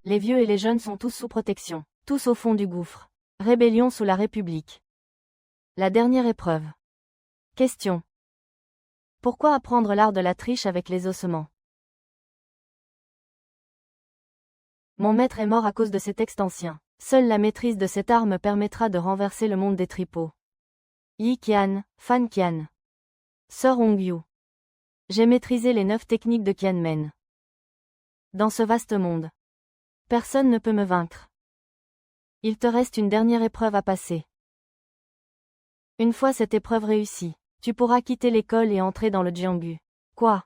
Les vieux et les jeunes sont tous sous protection. Tous au fond du gouffre. Rébellion sous la République. La dernière épreuve. Question. Pourquoi apprendre l'art de la triche avec les ossements? Mon maître est mort à cause de ces textes anciens. Seule la maîtrise de cette art me permettra de renverser le monde des tripots. Yi Qian, Fan Qian. Sœur Hongyu. J'ai maîtrisé les 9 techniques de Qianmen. Dans ce vaste monde, personne ne peut me vaincre. Il te reste une dernière épreuve à passer. Une fois cette épreuve réussie, tu pourras quitter l'école et entrer dans le Jianggu. Quoi?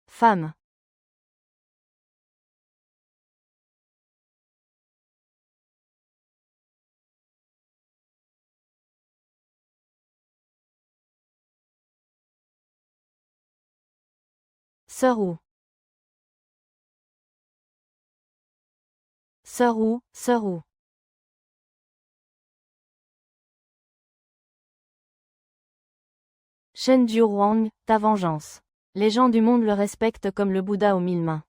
Femme. Sœur Wu. Sœur Wu, Sœur Wu. Shen Juruang, ta vengeance. Les gens du monde le respectent comme le Bouddha aux 1000 mains.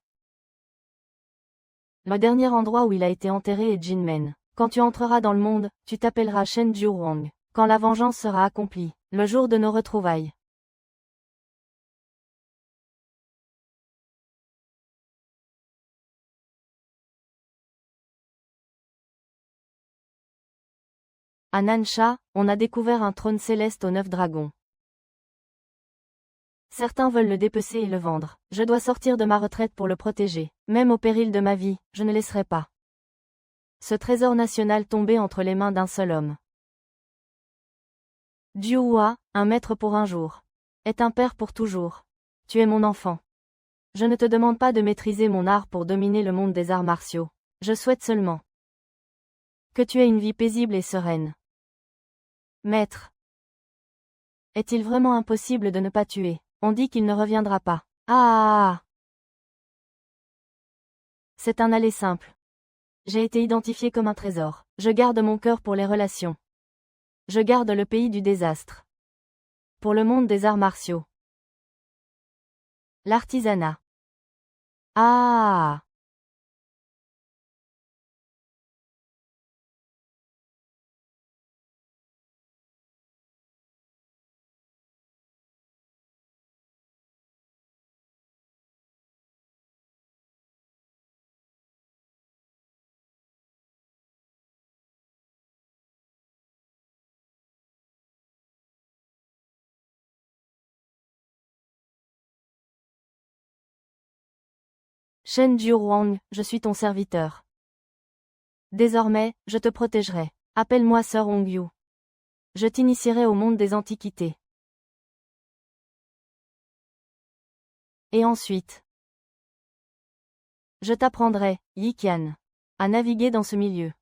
Le dernier endroit où il a été enterré est Jinmen. Quand tu entreras dans le monde, tu t'appelleras Shen Juruang. Quand la vengeance sera accomplie, le jour de nos retrouvailles. À Nansha, on a découvert un trône céleste aux 9 dragons. Certains veulent le dépecer et le vendre. Je dois sortir de ma retraite pour le protéger. Même au péril de ma vie, je ne laisserai pas ce trésor national tomber entre les mains d'un seul homme. Dieu Hua, un maître pour un jour, est un père pour toujours. Tu es mon enfant. Je ne te demande pas de maîtriser mon art pour dominer le monde des arts martiaux. Je souhaite seulement que tu aies une vie paisible et sereine. Maître. Est-il vraiment impossible de ne pas tuer? On dit qu'il ne reviendra pas. Ah! C'est un aller simple. J'ai été identifié comme un trésor. Je garde mon cœur pour les relations. Je garde le pays du désastre. Pour le monde des arts martiaux. L'artisanat. Ah! Shen Juruang, je suis ton serviteur. Désormais, je te protégerai. Appelle-moi Sœur Hongyu. Je t'initierai au monde des antiquités. Et ensuite, je t'apprendrai, Yi Qian, à naviguer dans ce milieu.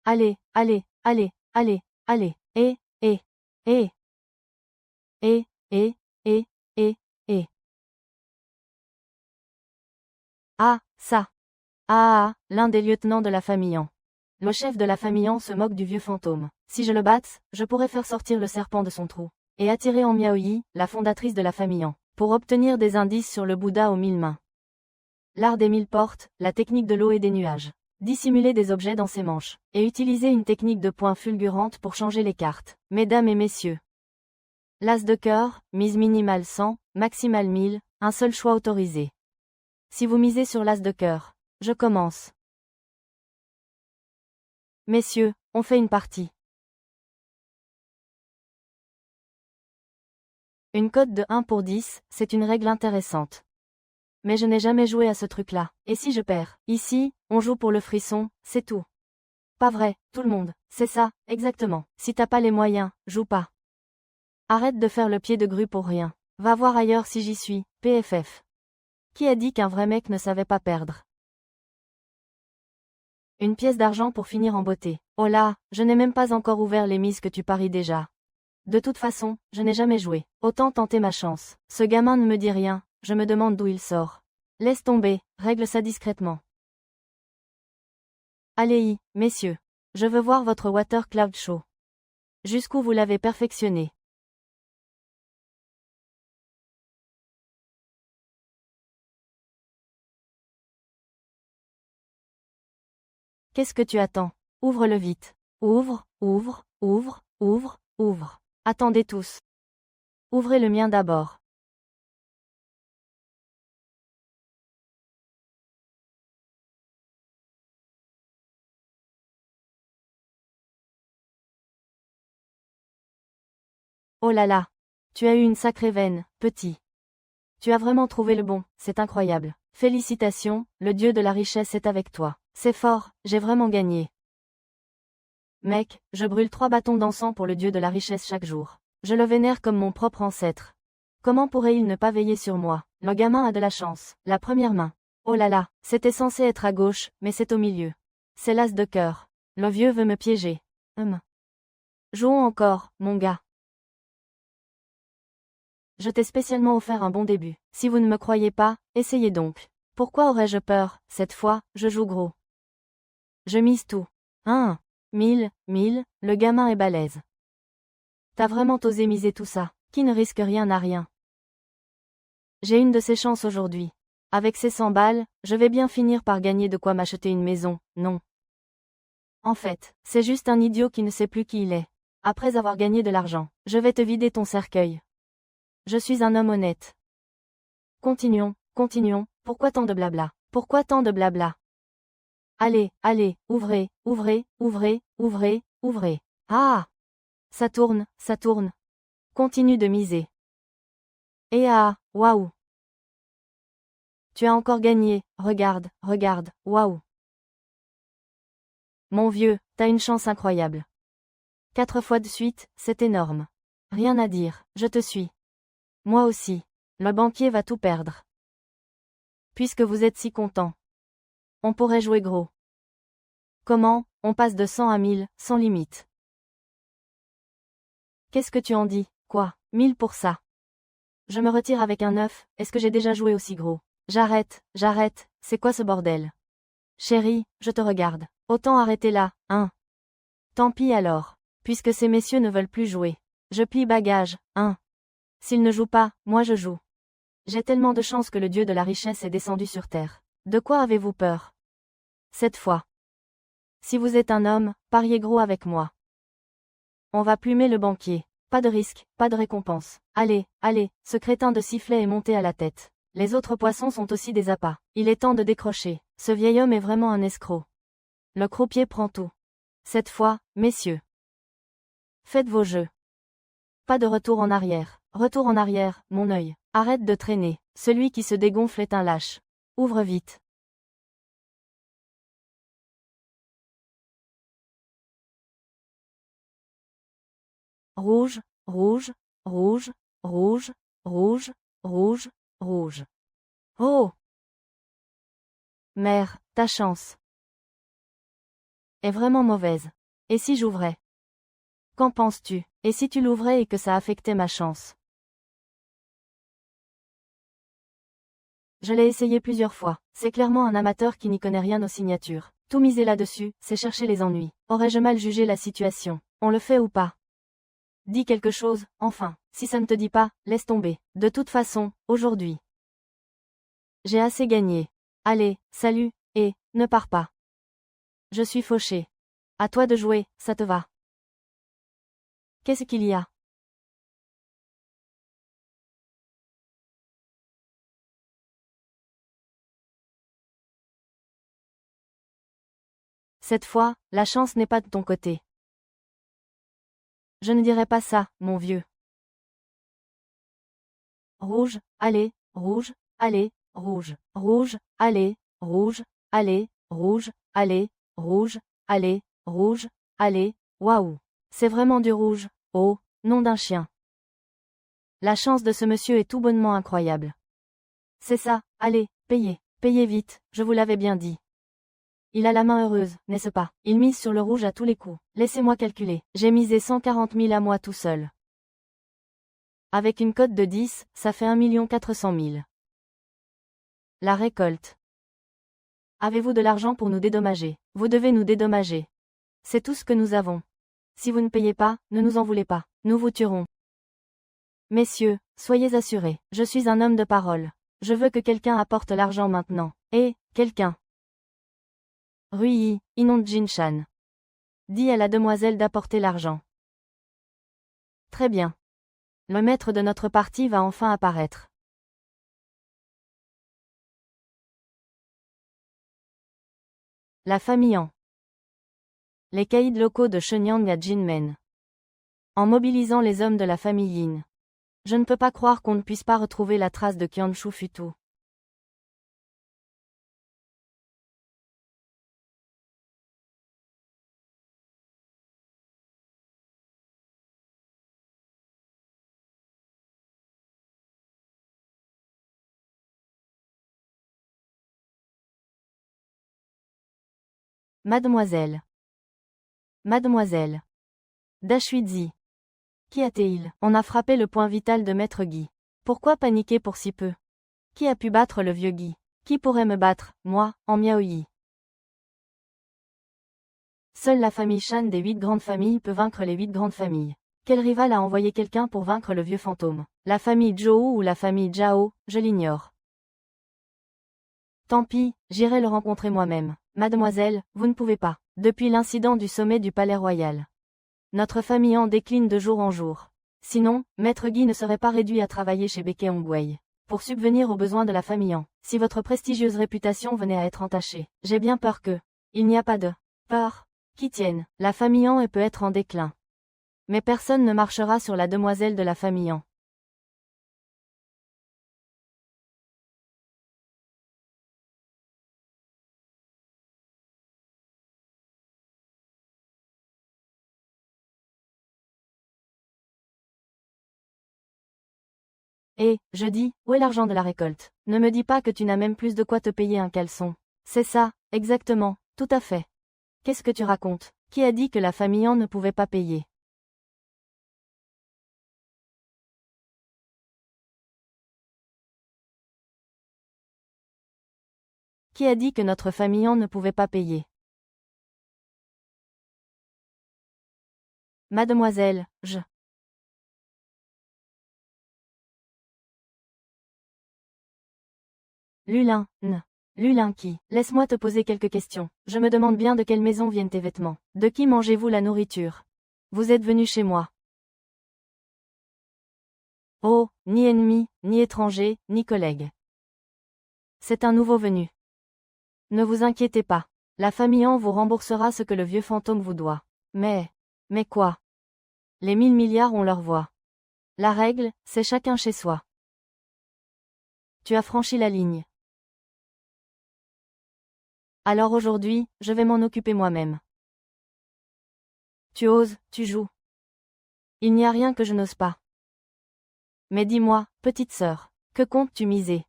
Allez, allez, allez, allez, allez, et, et, et, et, et, et, et, et. Ah, ça. Ah, l'un des lieutenants de la famille An. Le chef de la famille An se moque du vieux fantôme. Si je le batte, je pourrais faire sortir le serpent de son trou. Et attirer en Miaoyi, la fondatrice de la famille An, pour obtenir des indices sur le Bouddha aux 1000 mains. L'art des 1000 portes, la technique de l'eau et des nuages. Dissimuler des objets dans ses manches. Et utiliser une technique de points fulgurante pour changer les cartes. Mesdames et messieurs. L'as de cœur, mise minimale 100, maximale 1000, un seul choix autorisé. Si vous misez sur l'as de cœur, je commence. Messieurs, on fait une partie. Une cote de 1 pour 10, c'est une règle intéressante. Mais je n'ai jamais joué à ce truc-là. Et si je perds? Ici, on joue pour le frisson, c'est tout. Pas vrai, tout le monde. C'est ça, exactement. Si t'as pas les moyens, joue pas. Arrête de faire le pied de grue pour rien. Va voir ailleurs si j'y suis, PFF. Qui a dit qu'un vrai mec ne savait pas perdre? Une pièce d'argent pour finir en beauté. Oh là, je n'ai même pas encore ouvert les mises que tu paries déjà. De toute façon, je n'ai jamais joué. Autant tenter ma chance. Ce gamin ne me dit rien, je me demande d'où il sort. Laisse tomber, règle ça discrètement. Allez-y, messieurs. Je veux voir votre Water Cloud Show. Jusqu'où vous l'avez perfectionné. Qu'est-ce que tu attends? Ouvre-le vite. Ouvre, ouvre, ouvre, ouvre, ouvre. Attendez tous. Ouvrez le mien d'abord. Oh là là. Tu as eu une sacrée veine, petit. Tu as vraiment trouvé le bon, c'est incroyable. Félicitations, le dieu de la richesse est avec toi. C'est fort, j'ai vraiment gagné. Mec, je brûle 3 bâtons d'encens pour le dieu de la richesse chaque jour. Je le vénère comme mon propre ancêtre. Comment pourrait-il ne pas veiller sur moi? Le gamin a de la chance. La première main. Oh là là, c'était censé être à gauche, mais c'est au milieu. C'est l'as de cœur. Le vieux veut me piéger. Jouons encore, mon gars. Je t'ai spécialement offert un bon début. Si vous ne me croyez pas, essayez donc. Pourquoi aurais-je peur? Cette fois, je joue gros. Je mise tout. 1000, le gamin est balèze. T'as vraiment osé miser tout ça. Qui ne risque rien n'a rien. J'ai une de ces chances aujourd'hui. Avec ces 100 balles, je vais bien finir par gagner de quoi m'acheter une maison, non. En fait, c'est juste un idiot qui ne sait plus qui il est. Après avoir gagné de l'argent, je vais te vider ton cercueil. Je suis un homme honnête. Continuons, pourquoi tant de blabla? Pourquoi tant de blabla? Allez, ouvrez, ouvrez, ouvrez, ouvrez, ouvrez. Ah! Ça tourne. Continue de miser. Et ah, waouh! Tu as encore gagné, regarde, waouh! Mon vieux, t'as une chance incroyable. 4 fois de suite, c'est énorme. Rien à dire, je te suis. Moi aussi. Le banquier va tout perdre. Puisque vous êtes si content. On pourrait jouer gros. Comment? On passe de 100 à 1000, sans limite. Qu'est-ce que tu en dis? Quoi? 1000 pour ça. Je me retire avec un 9, est-ce que j'ai déjà joué aussi gros? J'arrête, c'est quoi ce bordel? Chérie, je te regarde. Autant arrêter là, hein? Tant pis alors. Puisque ces messieurs ne veulent plus jouer. Je plie bagage, hein? S'ils ne jouent pas, moi je joue. J'ai tellement de chance que le dieu de la richesse est descendu sur terre. De quoi avez-vous peur? Cette fois. Si vous êtes un homme, pariez gros avec moi. On va plumer le banquier. Pas de risque, pas de récompense. Allez, ce crétin de sifflet est monté à la tête. Les autres poissons sont aussi des appâts. Il est temps de décrocher. Ce vieil homme est vraiment un escroc. Le croupier prend tout. Cette fois, messieurs. Faites vos jeux. Pas de retour en arrière. Retour en arrière, mon œil. Arrête de traîner. Celui qui se dégonfle est un lâche. Ouvre vite. Rouge, rouge, rouge, rouge, rouge, rouge, rouge. Oh! Mère, ta chance est vraiment mauvaise. Et si j'ouvrais? Qu'en penses-tu? Et si tu l'ouvrais et que ça affectait ma chance? Je l'ai essayé plusieurs fois. C'est clairement un amateur qui n'y connaît rien aux signatures. Tout miser là-dessus, c'est chercher les ennuis. Aurais-je mal jugé la situation? On le fait ou pas? Dis quelque chose, enfin. Si ça ne te dit pas, laisse tomber. De toute façon, aujourd'hui. J'ai assez gagné. Allez, salut, et, ne pars pas. Je suis fauché. À toi de jouer, ça te va. Qu'est-ce qu'il y a? Cette fois, la chance n'est pas de ton côté. Je ne dirais pas ça, mon vieux. Rouge, allez, rouge, allez, rouge, rouge, allez, rouge, allez, rouge, allez, rouge, allez, rouge, allez, waouh. C'est vraiment du rouge, oh, nom d'un chien. La chance de ce monsieur est tout bonnement incroyable. C'est ça, allez, payez vite, je vous l'avais bien dit. Il a la main heureuse, n'est-ce pas? Il mise sur le rouge à tous les coups. Laissez-moi calculer. J'ai misé 140 000 à moi tout seul. Avec une cote de 10, ça fait 1 400 000. La récolte. Avez-vous de l'argent pour nous dédommager? Vous devez nous dédommager. C'est tout ce que nous avons. Si vous ne payez pas, ne nous en voulez pas. Nous vous tuerons. Messieurs, soyez assurés, je suis un homme de parole. Je veux que quelqu'un apporte l'argent maintenant. Et, quelqu'un. Rui, inonde Jinshan. Dis à la demoiselle d'apporter l'argent. Très bien. Le maître de notre parti va enfin apparaître. La famille en. Les caïds locaux de Shenyang à Jinmen. En mobilisant les hommes de la famille Yin. Je ne peux pas croire qu'on ne puisse pas retrouver la trace de Qianshu Futu. Mademoiselle. Mademoiselle. Dashuizi. Qui a-t-il? On a frappé le point vital de Maître Guy. Pourquoi paniquer pour si peu? Qui a pu battre le vieux Guy? Qui pourrait me battre, moi, en Miaoyi? Seule la famille Shan des 8 grandes familles peut vaincre les 8 grandes familles. Quel rival a envoyé quelqu'un pour vaincre le vieux fantôme? La famille Zhou ou la famille Zhao, je l'ignore. Tant pis, j'irai le rencontrer moi-même. Mademoiselle, vous ne pouvez pas. Depuis l'incident du sommet du Palais Royal. Notre famille en décline de jour en jour. Sinon, Maître Guy ne serait pas réduit à travailler chez Beke Hongwei. Pour subvenir aux besoins de la famille en. Si votre prestigieuse réputation venait à être entachée, j'ai bien peur que. Il n'y a pas de peur qui tienne. La famille en peut être en déclin. Mais personne ne marchera sur la demoiselle de la famille en. Et, je dis, où est l'argent de la récolte? Ne me dis pas que tu n'as même plus de quoi te payer un caleçon. C'est ça, exactement, tout à fait. Qu'est-ce que tu racontes? Qui a dit que la famille en ne pouvait pas payer? Qui a dit que notre famille en ne pouvait pas payer? Mademoiselle, je. Lulin, n. Lulin qui? Laisse-moi te poser quelques questions. Je me demande bien de quelle maison viennent tes vêtements. De qui mangez-vous la nourriture? Vous êtes venu chez moi. Oh, ni ennemi, ni étranger, ni collègue. C'est un nouveau venu. Ne vous inquiétez pas. La famille en vous remboursera ce que le vieux fantôme vous doit. Mais quoi? Les 1000 milliards ont leur voix. La règle, c'est chacun chez soi. Tu as franchi la ligne. Alors aujourd'hui, je vais m'en occuper moi-même. Tu oses, tu joues. Il n'y a rien que je n'ose pas. Mais dis-moi, petite sœur, que comptes-tu miser?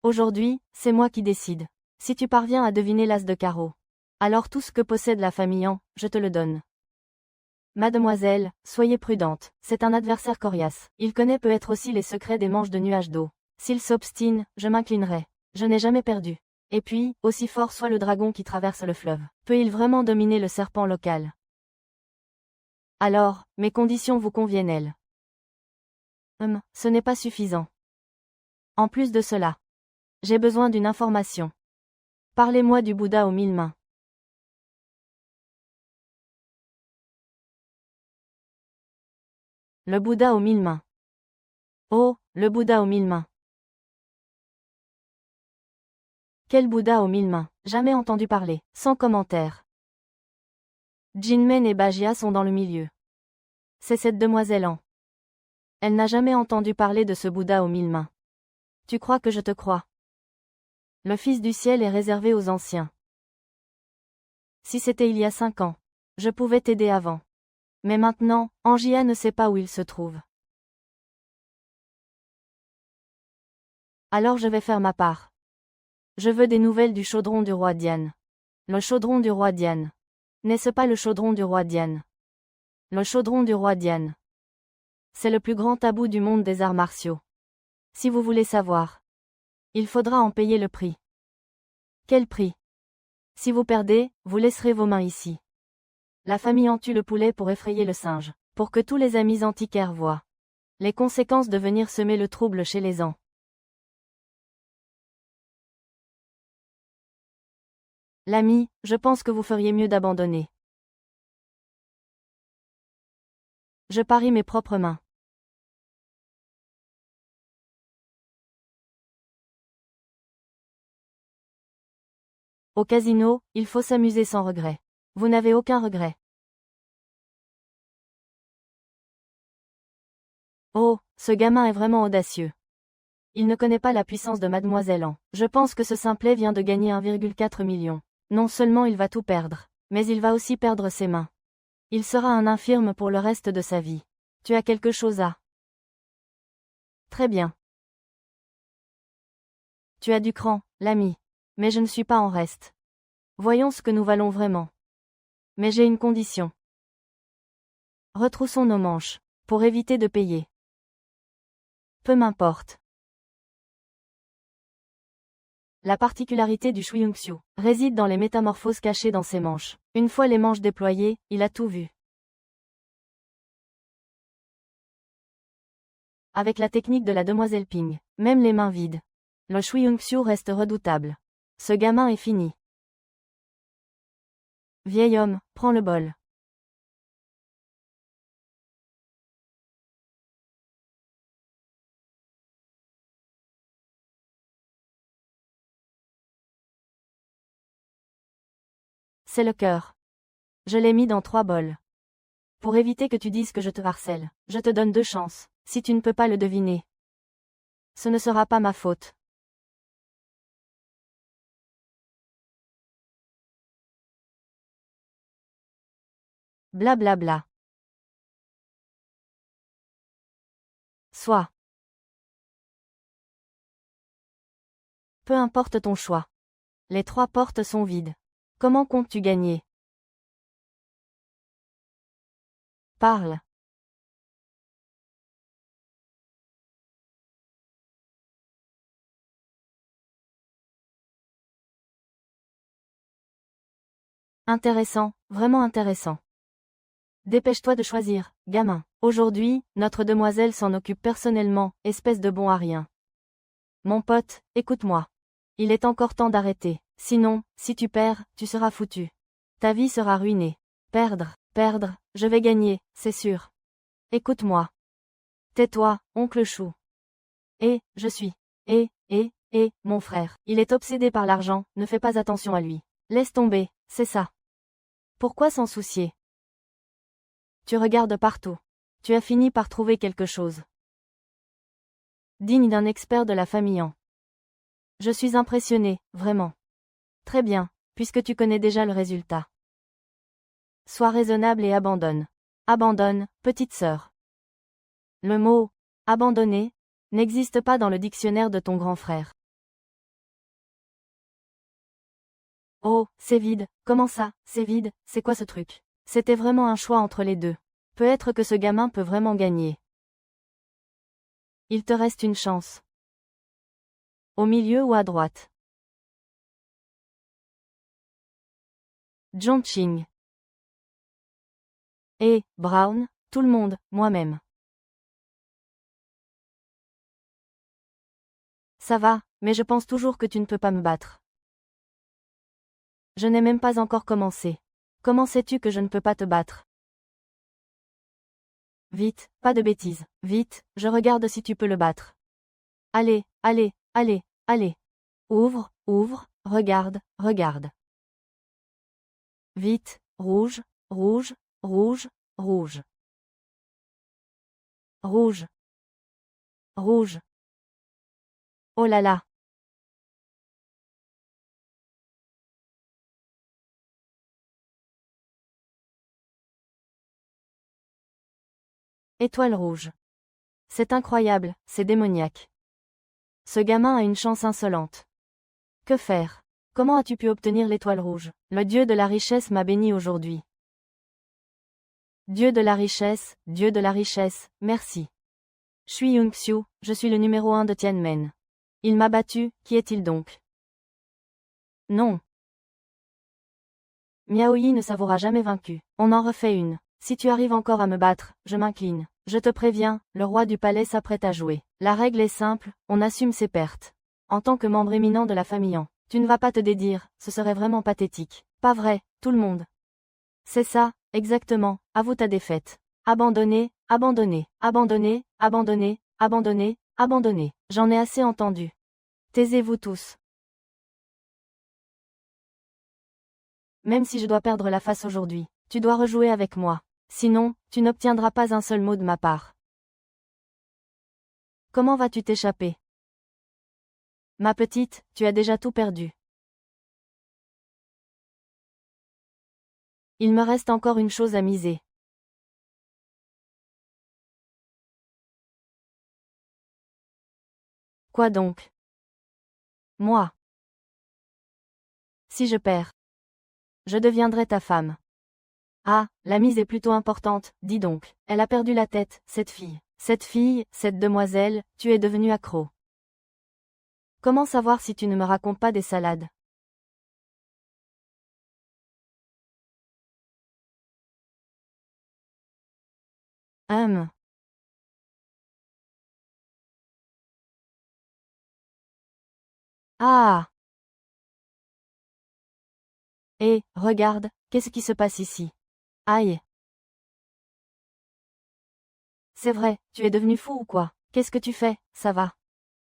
Aujourd'hui, c'est moi qui décide. Si tu parviens à deviner l'as de carreau, alors tout ce que possède la famille en, je te le donne. Mademoiselle, soyez prudente, c'est un adversaire coriace. Il connaît peut-être aussi les secrets des manches de nuages d'eau. S'il s'obstine, je m'inclinerai. Je n'ai jamais perdu. Et puis, aussi fort soit le dragon qui traverse le fleuve, peut-il vraiment dominer le serpent local? Alors, mes conditions vous conviennent-elles? Ce n'est pas suffisant. En plus de cela, j'ai besoin d'une information. Parlez-moi du Bouddha aux 1000 mains. Le Bouddha aux 1000 mains. Oh, le Bouddha aux 1000 mains. Quel Bouddha aux 1000 mains? Jamais entendu parler. Sans commentaire. Jinmen et Bajia sont dans le milieu. C'est cette demoiselle en. Elle n'a jamais entendu parler de ce Bouddha aux 1000 mains. Tu crois que je te crois? Le Fils du ciel est réservé aux anciens. Si c'était il y a 5 ans, je pouvais t'aider avant. Mais maintenant, Angia ne sait pas où il se trouve. Alors je vais faire ma part. Je veux des nouvelles du chaudron du roi Diane. Le chaudron du roi Diane. N'est-ce pas le chaudron du roi Diane? Le chaudron du roi Diane. C'est le plus grand tabou du monde des arts martiaux. Si vous voulez savoir, il faudra en payer le prix. Quel prix? Si vous perdez, vous laisserez vos mains ici. La famille en tue le poulet pour effrayer le singe, pour que tous les amis antiquaires voient les conséquences de venir semer le trouble chez les ans. L'ami, je pense que vous feriez mieux d'abandonner. Je parie mes propres mains. Au casino, il faut s'amuser sans regret. Vous n'avez aucun regret. Oh, ce gamin est vraiment audacieux. Il ne connaît pas la puissance de Mademoiselle Anne. Je pense que ce simplet vient de gagner 1,4 million. Non seulement il va tout perdre, mais il va aussi perdre ses mains. Il sera un infirme pour le reste de sa vie. Tu as quelque chose à... Très bien. Tu as du cran, l'ami. Mais je ne suis pas en reste. Voyons ce que nous valons vraiment. Mais j'ai une condition. Retroussons nos manches, pour éviter de payer. Peu m'importe. La particularité du Shuingshu réside dans les métamorphoses cachées dans ses manches. Une fois les manches déployées, il a tout vu. Avec la technique de la demoiselle Ping, même les mains vides, le Shuingshu reste redoutable. Ce gamin est fini. Vieil homme, prends le bol. C'est le cœur. Je l'ai mis dans 3 bols. Pour éviter que tu dises que je te harcèle, je te donne 2 chances. Si tu ne peux pas le deviner, ce ne sera pas ma faute. Blablabla. Bla bla. Soit. Peu importe ton choix. Les 3 portes sont vides. Comment comptes-tu gagner? Parle. Intéressant, vraiment intéressant. Dépêche-toi de choisir, gamin. Aujourd'hui, notre demoiselle s'en occupe personnellement, espèce de bon à rien. Mon pote, écoute-moi. Il est encore temps d'arrêter. Sinon, si tu perds, tu seras foutu. Ta vie sera ruinée. Perdre, je vais gagner, c'est sûr. Écoute-moi. Tais-toi, oncle Chou. Je suis. Mon frère. Il est obsédé par l'argent, ne fais pas attention à lui. Laisse tomber, c'est ça. Pourquoi s'en soucier? Tu regardes partout. Tu as fini par trouver quelque chose. Digne d'un expert de la famille An. Je suis impressionné, vraiment. Très bien, puisque tu connais déjà le résultat. Sois raisonnable et abandonne. Abandonne, petite sœur. Le mot « abandonner » n'existe pas dans le dictionnaire de ton grand frère. Oh, c'est vide, comment ça, c'est vide, c'est quoi ce truc? C'était vraiment un choix entre les deux. Peut-être que ce gamin peut vraiment gagner. Il te reste une chance. Au milieu ou à droite? Chongqing. Brown, tout le monde, moi-même. Ça va, mais je pense toujours que tu ne peux pas me battre. Je n'ai même pas encore commencé. Comment sais-tu que je ne peux pas te battre? Vite, pas de bêtises. Vite, je regarde si tu peux le battre. Allez. Ouvre, regarde. Vite, rouge. Oh là là. Étoile rouge. C'est incroyable, c'est démoniaque. Ce gamin a une chance insolente. Que faire? Comment as-tu pu obtenir l'étoile rouge? Le dieu de la richesse m'a béni aujourd'hui. Dieu de la richesse, merci. Shui Yunxiu, je suis le numéro 1 de Tianmen. Il m'a battu, qui est-il donc? Non. Miao Yi ne s'avouera jamais vaincu. On en refait une. Si tu arrives encore à me battre, je m'incline. Je te préviens, le roi du palais s'apprête à jouer. La règle est simple, on assume ses pertes. En tant que membre éminent de la famille, tu ne vas pas te dédire, ce serait vraiment pathétique. Pas vrai, tout le monde. C'est ça, exactement, avoue ta défaite. Abandonner, abandonner, abandonner, abandonner, abandonner, abandonner. J'en ai assez entendu. Taisez-vous tous. Même si je dois perdre la face aujourd'hui, tu dois rejouer avec moi. Sinon, tu n'obtiendras pas un seul mot de ma part. Comment vas-tu t'échapper? Ma petite, tu as déjà tout perdu. Il me reste encore une chose à miser. Quoi donc? Moi. Si je perds, je deviendrai ta femme. Ah, la mise est plutôt importante, dis donc. Elle a perdu la tête, cette fille. Cette demoiselle, tu es devenue accro. Comment savoir si tu ne me racontes pas des salades? Ah! Regarde, qu'est-ce qui se passe ici? Aïe! C'est vrai, tu es devenu fou ou quoi? Qu'est-ce que tu fais? Ça va.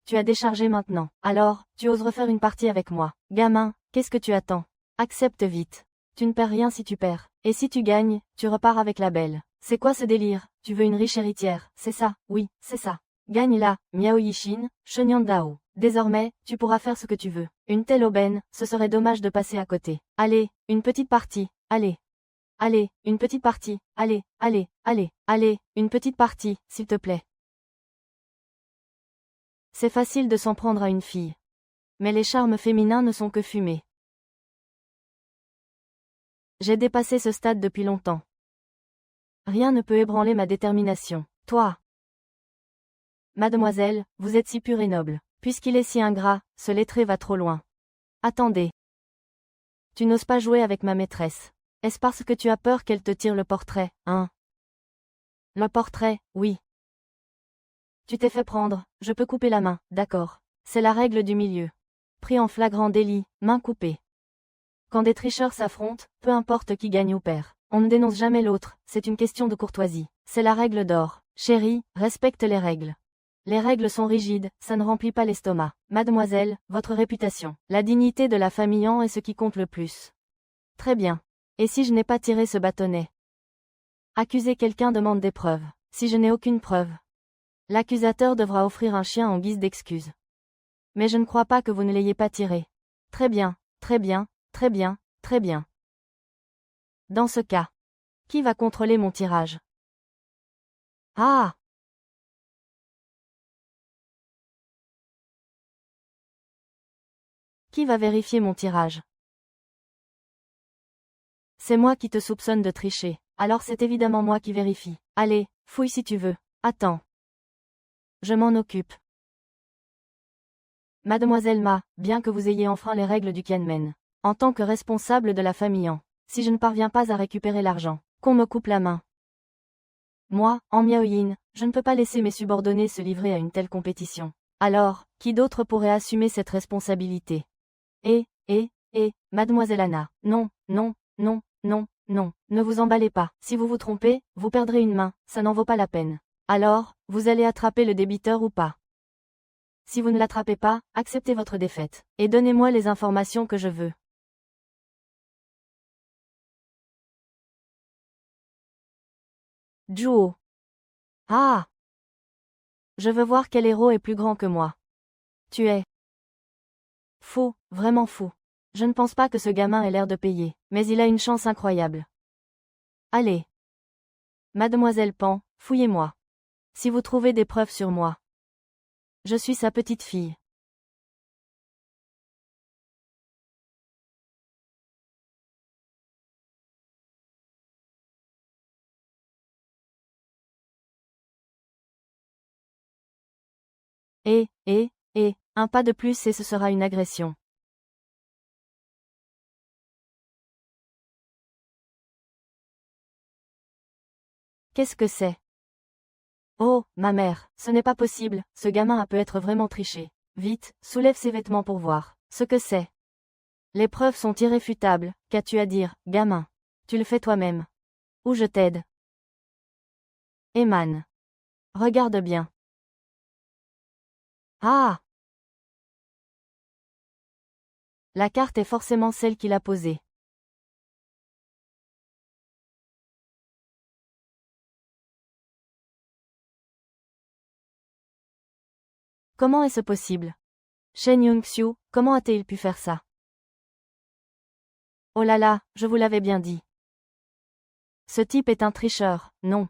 Tu as déchargé maintenant. Alors, tu oses refaire une partie avec moi. Gamin, qu'est-ce que tu attends? Accepte vite. Tu ne perds rien si tu perds. Et si tu gagnes, tu repars avec la belle. C'est quoi ce délire? Tu veux une riche héritière, c'est ça? Oui, c'est ça. Gagne là, Miao Yixin, Shenyang Dao. Désormais, tu pourras faire ce que tu veux. Une telle aubaine, ce serait dommage de passer à côté. Allez, une petite partie, allez. Allez, une petite partie, allez, allez, allez, allez, une petite partie, s'il te plaît. C'est facile de s'en prendre à une fille. Mais les charmes féminins ne sont que fumée. J'ai dépassé ce stade depuis longtemps. Rien ne peut ébranler ma détermination. Toi. Mademoiselle, vous êtes si pure et noble. Puisqu'il est si ingrat, ce lettré va trop loin. Attendez. Tu n'oses pas jouer avec ma maîtresse. Est-ce parce que tu as peur qu'elle te tire le portrait, hein? Le portrait, oui. Tu t'es fait prendre, je peux couper la main, d'accord. C'est la règle du milieu. Pris en flagrant délit, main coupée. Quand des tricheurs s'affrontent, peu importe qui gagne ou perd. On ne dénonce jamais l'autre, c'est une question de courtoisie. C'est la règle d'or. Chérie, respecte les règles. Les règles sont rigides, ça ne remplit pas l'estomac. Mademoiselle, votre réputation. La dignité de la famille est ce qui compte le plus. Très bien. Et si je n'ai pas tiré ce bâtonnet? Accuser quelqu'un demande des preuves. Si je n'ai aucune preuve, l'accusateur devra offrir un chien en guise d'excuse. Mais je ne crois pas que vous ne l'ayez pas tiré. Très bien, très bien, très bien, très bien. Dans ce cas, qui va contrôler mon tirage? Ah! Qui va vérifier mon tirage? C'est moi qui te soupçonne de tricher, alors c'est évidemment moi qui vérifie. Allez, fouille si tu veux. Attends. Je m'en occupe. Mademoiselle Ma, bien que vous ayez enfreint les règles du Tianmen, en tant que responsable de la famille, si je ne parviens pas à récupérer l'argent, qu'on me coupe la main. Moi, en Miaoyin, je ne peux pas laisser mes subordonnés se livrer à une telle compétition. Alors, qui d'autre pourrait assumer cette responsabilité? Mademoiselle Anna, non, non, non, non, non, ne vous emballez pas. Si vous vous trompez, vous perdrez une main, ça n'en vaut pas la peine. Alors, vous allez attraper le débiteur ou pas? Si vous ne l'attrapez pas, acceptez votre défaite. Et donnez-moi les informations que je veux. Zhuo. Ah! Je veux voir quel héros est plus grand que moi. Tu es fou, vraiment fou. Je ne pense pas que ce gamin ait l'air de payer, mais il a une chance incroyable. Allez. Mademoiselle Pan, fouillez-moi. Si vous trouvez des preuves sur moi. Je suis sa petite fille. Un pas de plus et ce sera une agression. Qu'est-ce que c'est? Oh, ma mère, ce n'est pas possible, ce gamin peut être vraiment triché. Vite, soulève ses vêtements pour voir ce que c'est. Les preuves sont irréfutables, qu'as-tu à dire, gamin? Tu le fais toi-même. Ou je t'aide. Eman. Regarde bien. Ah! La carte est forcément celle qu'il a posée. Comment est-ce possible? Shen Yong-xiu, comment a-t-il pu faire ça? Oh là là, je vous l'avais bien dit. Ce type est un tricheur, non.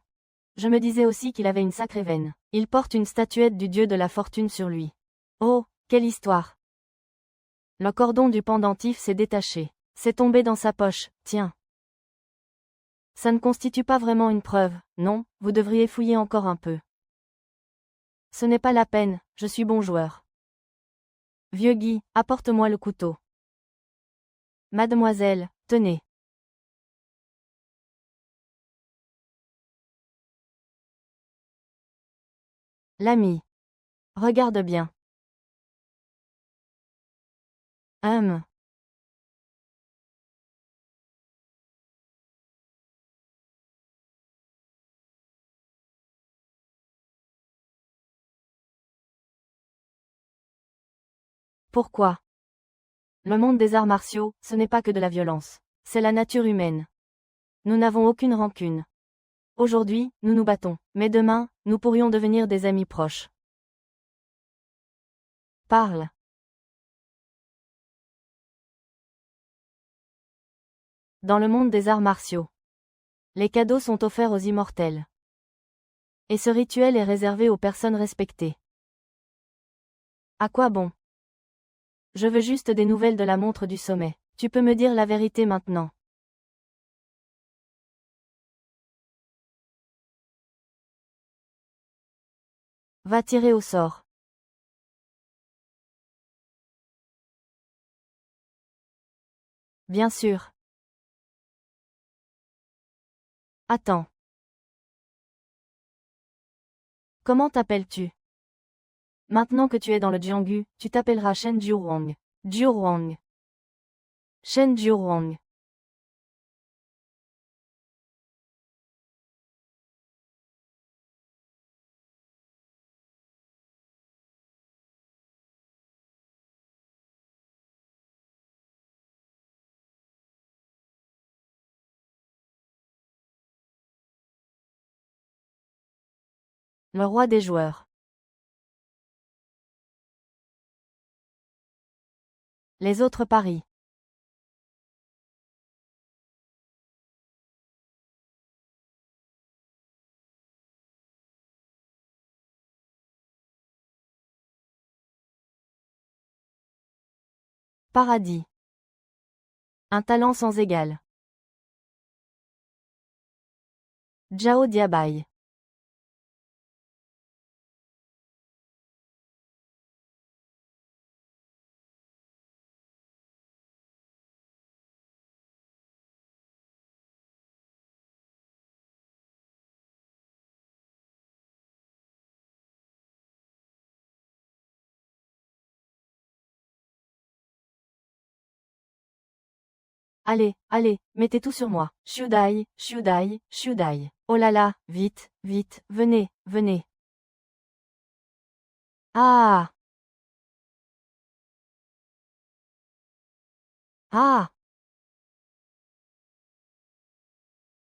Je me disais aussi qu'il avait une sacrée veine. Il porte une statuette du dieu de la fortune sur lui. Oh, quelle histoire! Le cordon du pendentif s'est détaché. C'est tombé dans sa poche, tiens. Ça ne constitue pas vraiment une preuve, non, vous devriez fouiller encore un peu. Ce n'est pas la peine, je suis bon joueur. Vieux Guy, apporte-moi le couteau. Mademoiselle, tenez. L'ami. Regarde bien. Hum. Pourquoi? Le monde des arts martiaux, ce n'est pas que de la violence. C'est la nature humaine. Nous n'avons aucune rancune. Aujourd'hui, nous nous battons, mais demain, nous pourrions devenir des amis proches. Parle. Dans le monde des arts martiaux, les cadeaux sont offerts aux immortels. Et ce rituel est réservé aux personnes respectées. À quoi bon? Je veux juste des nouvelles de la montre du sommet. Tu peux me dire la vérité maintenant. Va tirer au sort. Bien sûr. Attends. Comment t'appelles-tu? Maintenant que tu es dans le Jianggu, tu t'appelleras Shen Jiuhuang. Jiuhuang. Shen Jiuhuang. Le roi des joueurs. Les autres paris. Paradis. Un talent sans égal. Zhao Diabai. Allez, allez, mettez tout sur moi. Shudai, Shudai, Shudai. Oh là là, vite, vite, venez, venez. Ah! Ah!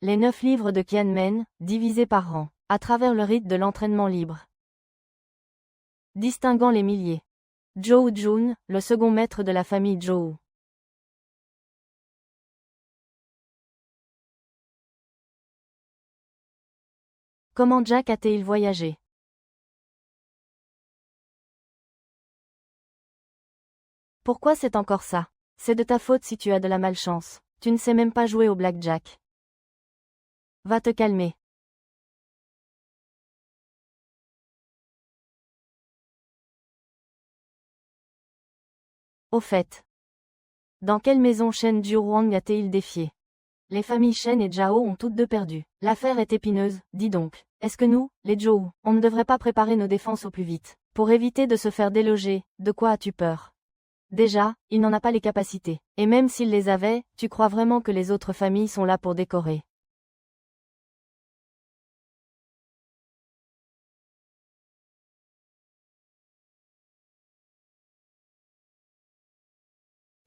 Les 9 livres de Qianmen, divisés par rang, à travers le rite de l'entraînement libre. Distinguant les milliers. Zhou Jun, le second maître de la famille Zhou. Comment Jack a-t-il voyagé? Pourquoi c'est encore ça? C'est de ta faute si tu as de la malchance. Tu ne sais même pas jouer au blackjack. Va te calmer. Au fait. Dans quelle maison Shen Jiuhuang a-t-il défié? Les familles Shen et Zhao ont toutes deux perdu. L'affaire est épineuse, dis donc. Est-ce que nous, les Zhou, on ne devrait pas préparer nos défenses au plus vite? Pour éviter de se faire déloger, de quoi as-tu peur? Déjà, il n'en a pas les capacités. Et même s'il les avait, tu crois vraiment que les autres familles sont là pour décorer?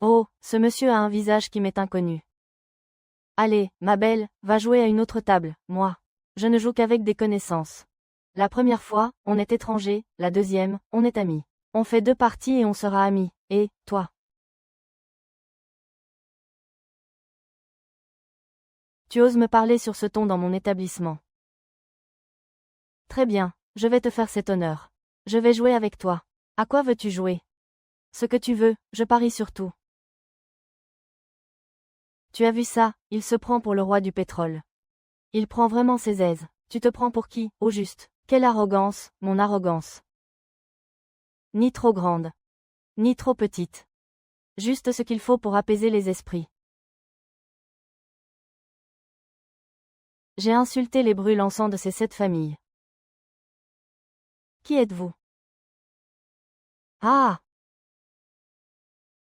Oh, ce monsieur a un visage qui m'est inconnu. Allez, ma belle, va jouer à une autre table, moi. Je ne joue qu'avec des connaissances. La première fois, on est étrangers, la deuxième, on est amis. On fait 2 parties et on sera amis. Et, toi? Tu oses me parler sur ce ton dans mon établissement. Très bien, je vais te faire cet honneur. Je vais jouer avec toi. À quoi veux-tu jouer? Ce que tu veux, je parie sur tout. Tu as vu ça, il se prend pour le roi du pétrole. Il prend vraiment ses aises. Tu te prends pour qui, au juste? Quelle arrogance, mon arrogance. Ni trop grande. Ni trop petite. Juste ce qu'il faut pour apaiser les esprits. J'ai insulté les brûle-encens de ces 7 familles. Qui êtes-vous? Ah!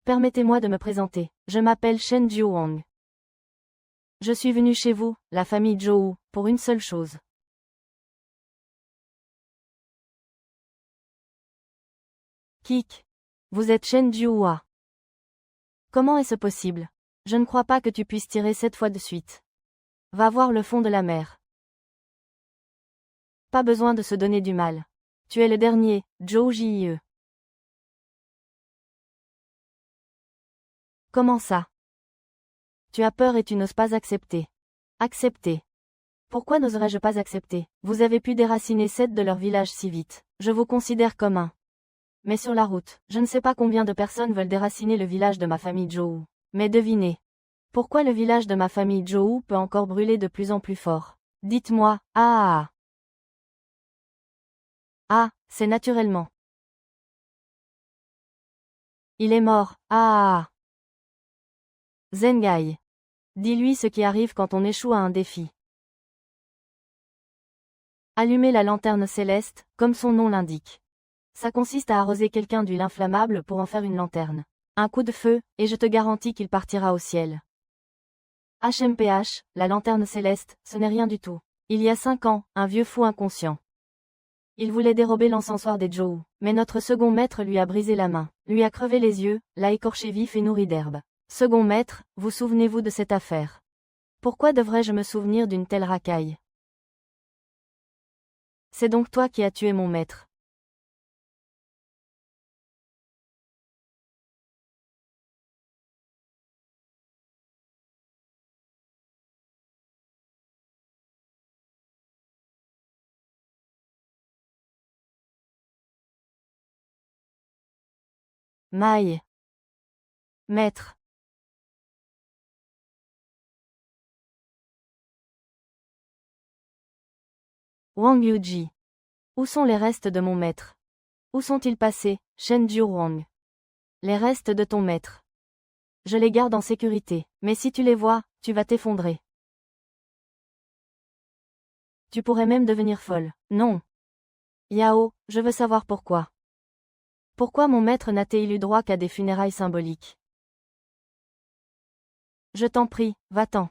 Permettez-moi de me présenter. Je m'appelle Shen Jiuhuang. Je suis venu chez vous, la famille Zhou, pour une seule chose. Kik. Vous êtes Shen Jiuhua. Comment est-ce possible? Je ne crois pas que tu puisses tirer 7 fois de suite. Va voir le fond de la mer. Pas besoin de se donner du mal. Tu es le dernier, Zhou Jie. Comment ça? Tu as peur et tu n'oses pas accepter. Accepter. Pourquoi n'oserais-je pas accepter? Vous avez pu déraciner 7 de leur village si vite. Je vous considère comme un. Mais sur la route, je ne sais pas combien de personnes veulent déraciner le village de ma famille Zhou. Mais devinez. Pourquoi le village de ma famille Zhou peut encore brûler de plus en plus fort? Dites-moi, ah. Ah, c'est naturellement. Il est mort, ah. Zengai. Dis-lui ce qui arrive quand on échoue à un défi. Allumer la lanterne céleste, comme son nom l'indique. Ça consiste à arroser quelqu'un d'huile inflammable pour en faire une lanterne. Un coup de feu, et je te garantis qu'il partira au ciel. HMPH, la lanterne céleste, ce n'est rien du tout. Il y a 5 ans, un vieux fou inconscient. Il voulait dérober l'encensoir des Zhou, mais notre second maître lui a brisé la main, lui a crevé les yeux, l'a écorché vif et nourri d'herbe. Second maître, vous souvenez-vous de cette affaire? Pourquoi devrais-je me souvenir d'une telle racaille? C'est donc toi qui as tué mon maître. Maï. Maître. Wang Yuji. Où sont les restes de mon maître? Où sont-ils passés, Shen Jiuhuang? Les restes de ton maître. Je les garde en sécurité, mais si tu les vois, tu vas t'effondrer. Tu pourrais même devenir folle. Non. Yao, je veux savoir pourquoi. Pourquoi mon maître n'a-t-il eu droit qu'à des funérailles symboliques? Je t'en prie, va-t'en.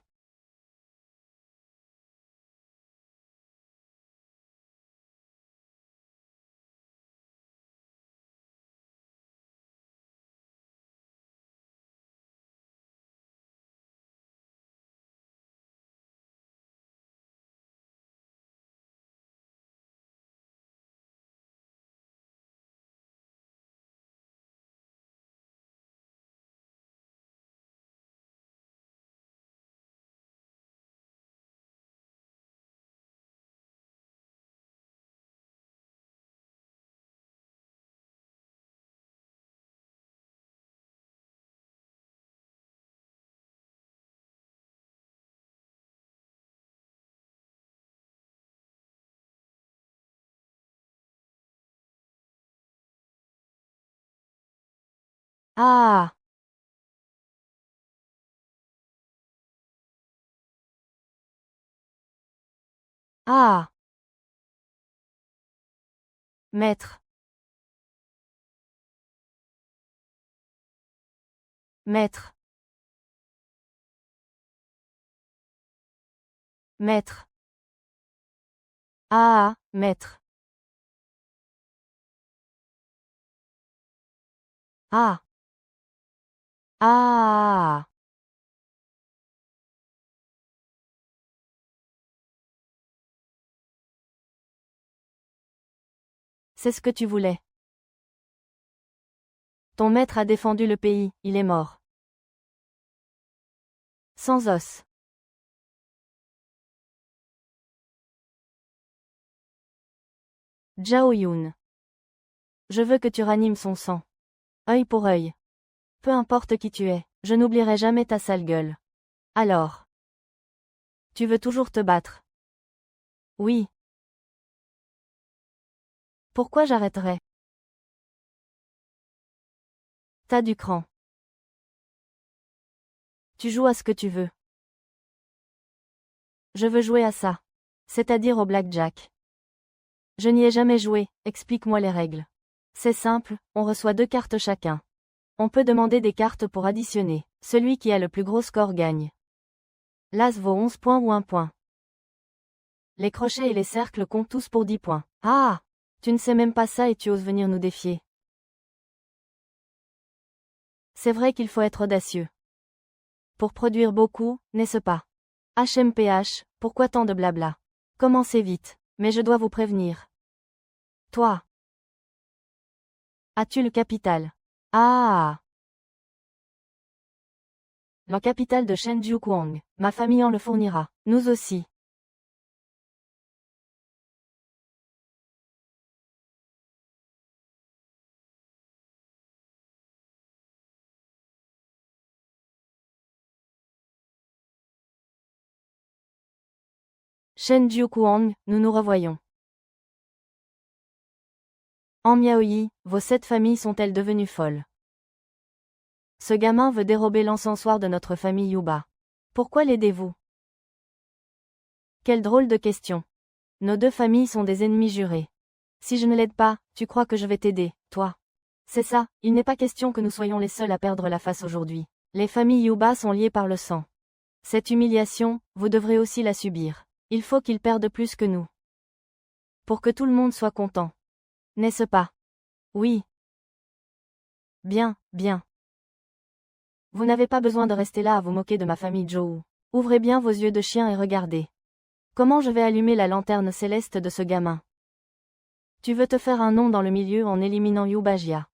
Ah. Ah. Maître. Maître. Maître. Ah, maître. Ah. Ah. C'est ce que tu voulais. Ton maître a défendu le pays, il est mort. Sans os. Zhao Yun. Je veux que tu ranimes son sang. Œil pour œil. Peu importe qui tu es, je n'oublierai jamais ta sale gueule. Alors. Tu veux toujours te battre? Oui. Pourquoi j'arrêterais? T'as du cran. Tu joues à ce que tu veux. Je veux jouer à ça. C'est-à-dire au blackjack. Je n'y ai jamais joué, explique-moi les règles. C'est simple, on reçoit 2 cartes chacun. On peut demander des cartes pour additionner. Celui qui a le plus gros score gagne. L'as vaut 11 points ou 1 point. Les crochets et les cercles comptent tous pour 10 points. Ah! Tu ne sais même pas ça et tu oses venir nous défier. C'est vrai qu'il faut être audacieux. Pour produire beaucoup, n'est-ce pas? HMPH, pourquoi tant de blabla? Commencez vite, mais je dois vous prévenir. Toi. As-tu le capital? Ah! Le capital de Shenju Kuang. Ma famille en le fournira. Nous aussi. Shenju Kuang, nous nous revoyons. En Miaoyi, vos 7 familles sont-elles devenues folles? Ce gamin veut dérober l'encensoir de notre famille Yuba. Pourquoi l'aidez-vous? Quelle drôle de question. Nos 2 familles sont des ennemis jurés. Si je ne l'aide pas, tu crois que je vais t'aider, toi? C'est ça, il n'est pas question que nous soyons les seuls à perdre la face aujourd'hui. Les familles Yuba sont liées par le sang. Cette humiliation, vous devrez aussi la subir. Il faut qu'ils perdent plus que nous. Pour que tout le monde soit content. N'est-ce pas? Oui. Bien, bien. Vous n'avez pas besoin de rester là à vous moquer de ma famille Zhou. Ouvrez bien vos yeux de chien et regardez. Comment je vais allumer la lanterne céleste de ce gamin? Tu veux te faire un nom dans le milieu en éliminant Yu Bajia.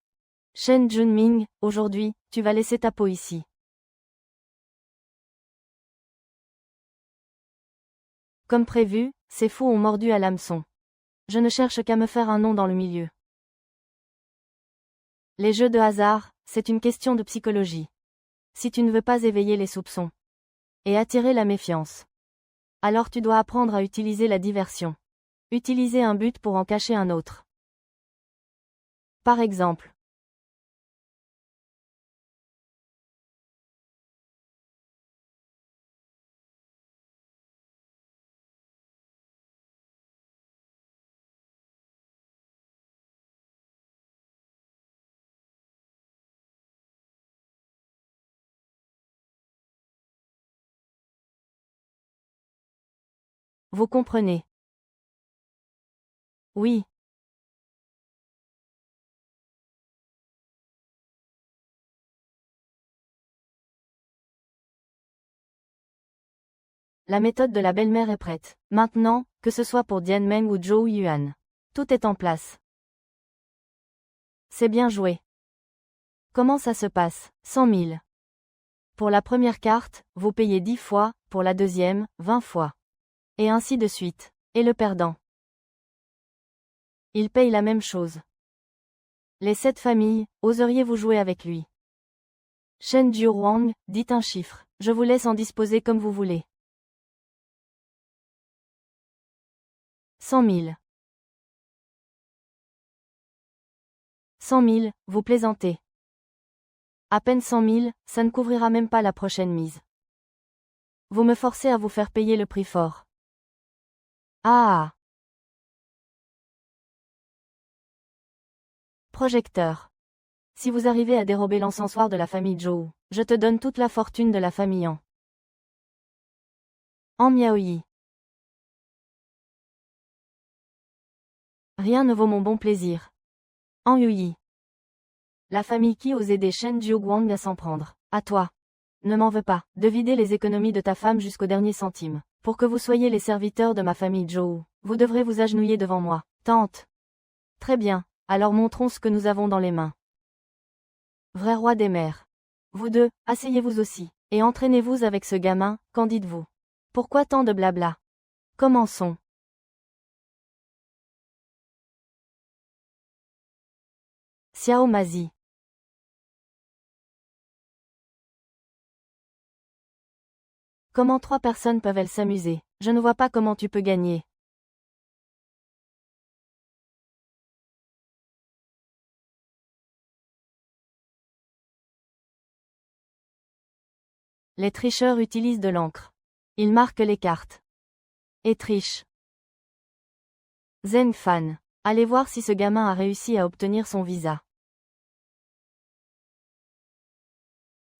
Shen Junming, aujourd'hui, tu vas laisser ta peau ici. Comme prévu, ces fous ont mordu à l'hameçon. Je ne cherche qu'à me faire un nom dans le milieu. Les jeux de hasard, c'est une question de psychologie. Si tu ne veux pas éveiller les soupçons et attirer la méfiance, alors tu dois apprendre à utiliser la diversion. Utiliser un but pour en cacher un autre. Par exemple, vous comprenez? Oui. La méthode de la belle-mère est prête. Maintenant, que ce soit pour Dianmeng ou Zhou Yuan. Tout est en place. C'est bien joué. Comment ça se passe? 100 000. Pour la première carte, vous payez 10 fois, pour la deuxième, 20 fois. Et ainsi de suite. Et le perdant? Il paye la même chose. Les 7 familles, oseriez-vous jouer avec lui? Shen Jiuhuang, dites un chiffre. Je vous laisse en disposer comme vous voulez. 100 000. 100 000, vous plaisantez. À peine 100 000, ça ne couvrira même pas la prochaine mise. Vous me forcez à vous faire payer le prix fort. Ah. Projecteur. Si vous arrivez à dérober l'encensoir de la famille Zhou, je te donne toute la fortune de la famille An. En Miaoyi. Rien ne vaut mon bon plaisir. En Yuyi. La famille qui ose aider Shen Jiuguang à s'en prendre. À toi. Ne m'en veux pas, de vider les économies de ta femme jusqu'au dernier centime. Pour que vous soyez les serviteurs de ma famille Zhou, vous devrez vous agenouiller devant moi. Tante. Très bien, alors montrons ce que nous avons dans les mains. Vrai roi des mers. Vous deux, asseyez-vous aussi, et entraînez-vous avec ce gamin, qu'en dites-vous? Pourquoi tant de blabla? Commençons. Xiao Mazi. Comment 3 personnes peuvent-elles s'amuser? Je ne vois pas comment tu peux gagner. Les tricheurs utilisent de l'encre. Ils marquent les cartes. Et trichent. Zheng Fan. Allez voir si ce gamin a réussi à obtenir son visa.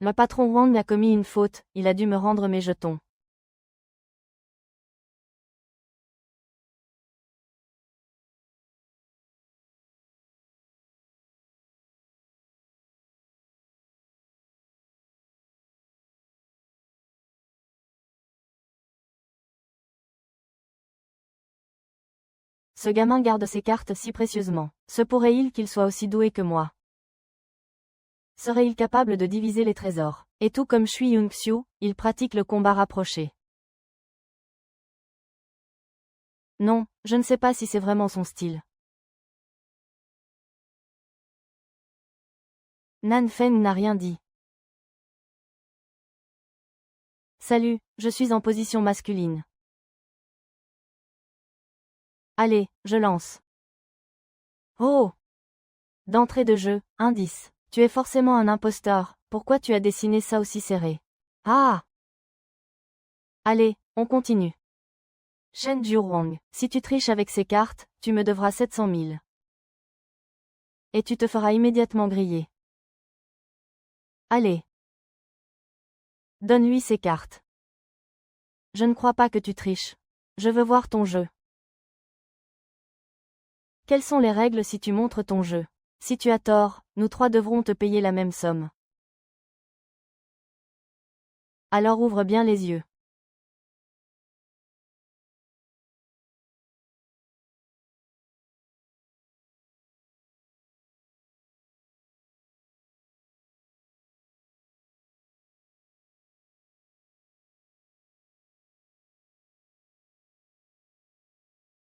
Le patron Wang a commis une faute, il a dû me rendre mes jetons. Ce gamin garde ses cartes si précieusement. Se pourrait-il qu'il soit aussi doué que moi? Serait-il capable de diviser les trésors? Et tout comme Shui Yun-xiu, il pratique le combat rapproché. Non, je ne sais pas si c'est vraiment son style. Nan Feng n'a rien dit. Salut, je suis en position masculine. Allez, je lance. Oh! D'entrée de jeu, indice. Tu es forcément un imposteur, pourquoi tu as dessiné ça aussi serré? Ah! Allez, on continue. Shen Jiuhuang, si tu triches avec ces cartes, tu me devras 700 000. Et tu te feras immédiatement griller. Allez. Donne-lui ces cartes. Je ne crois pas que tu triches. Je veux voir ton jeu. Quelles sont les règles si tu montres ton jeu? Si tu as tort, nous 3 devrons te payer la même somme. Alors ouvre bien les yeux.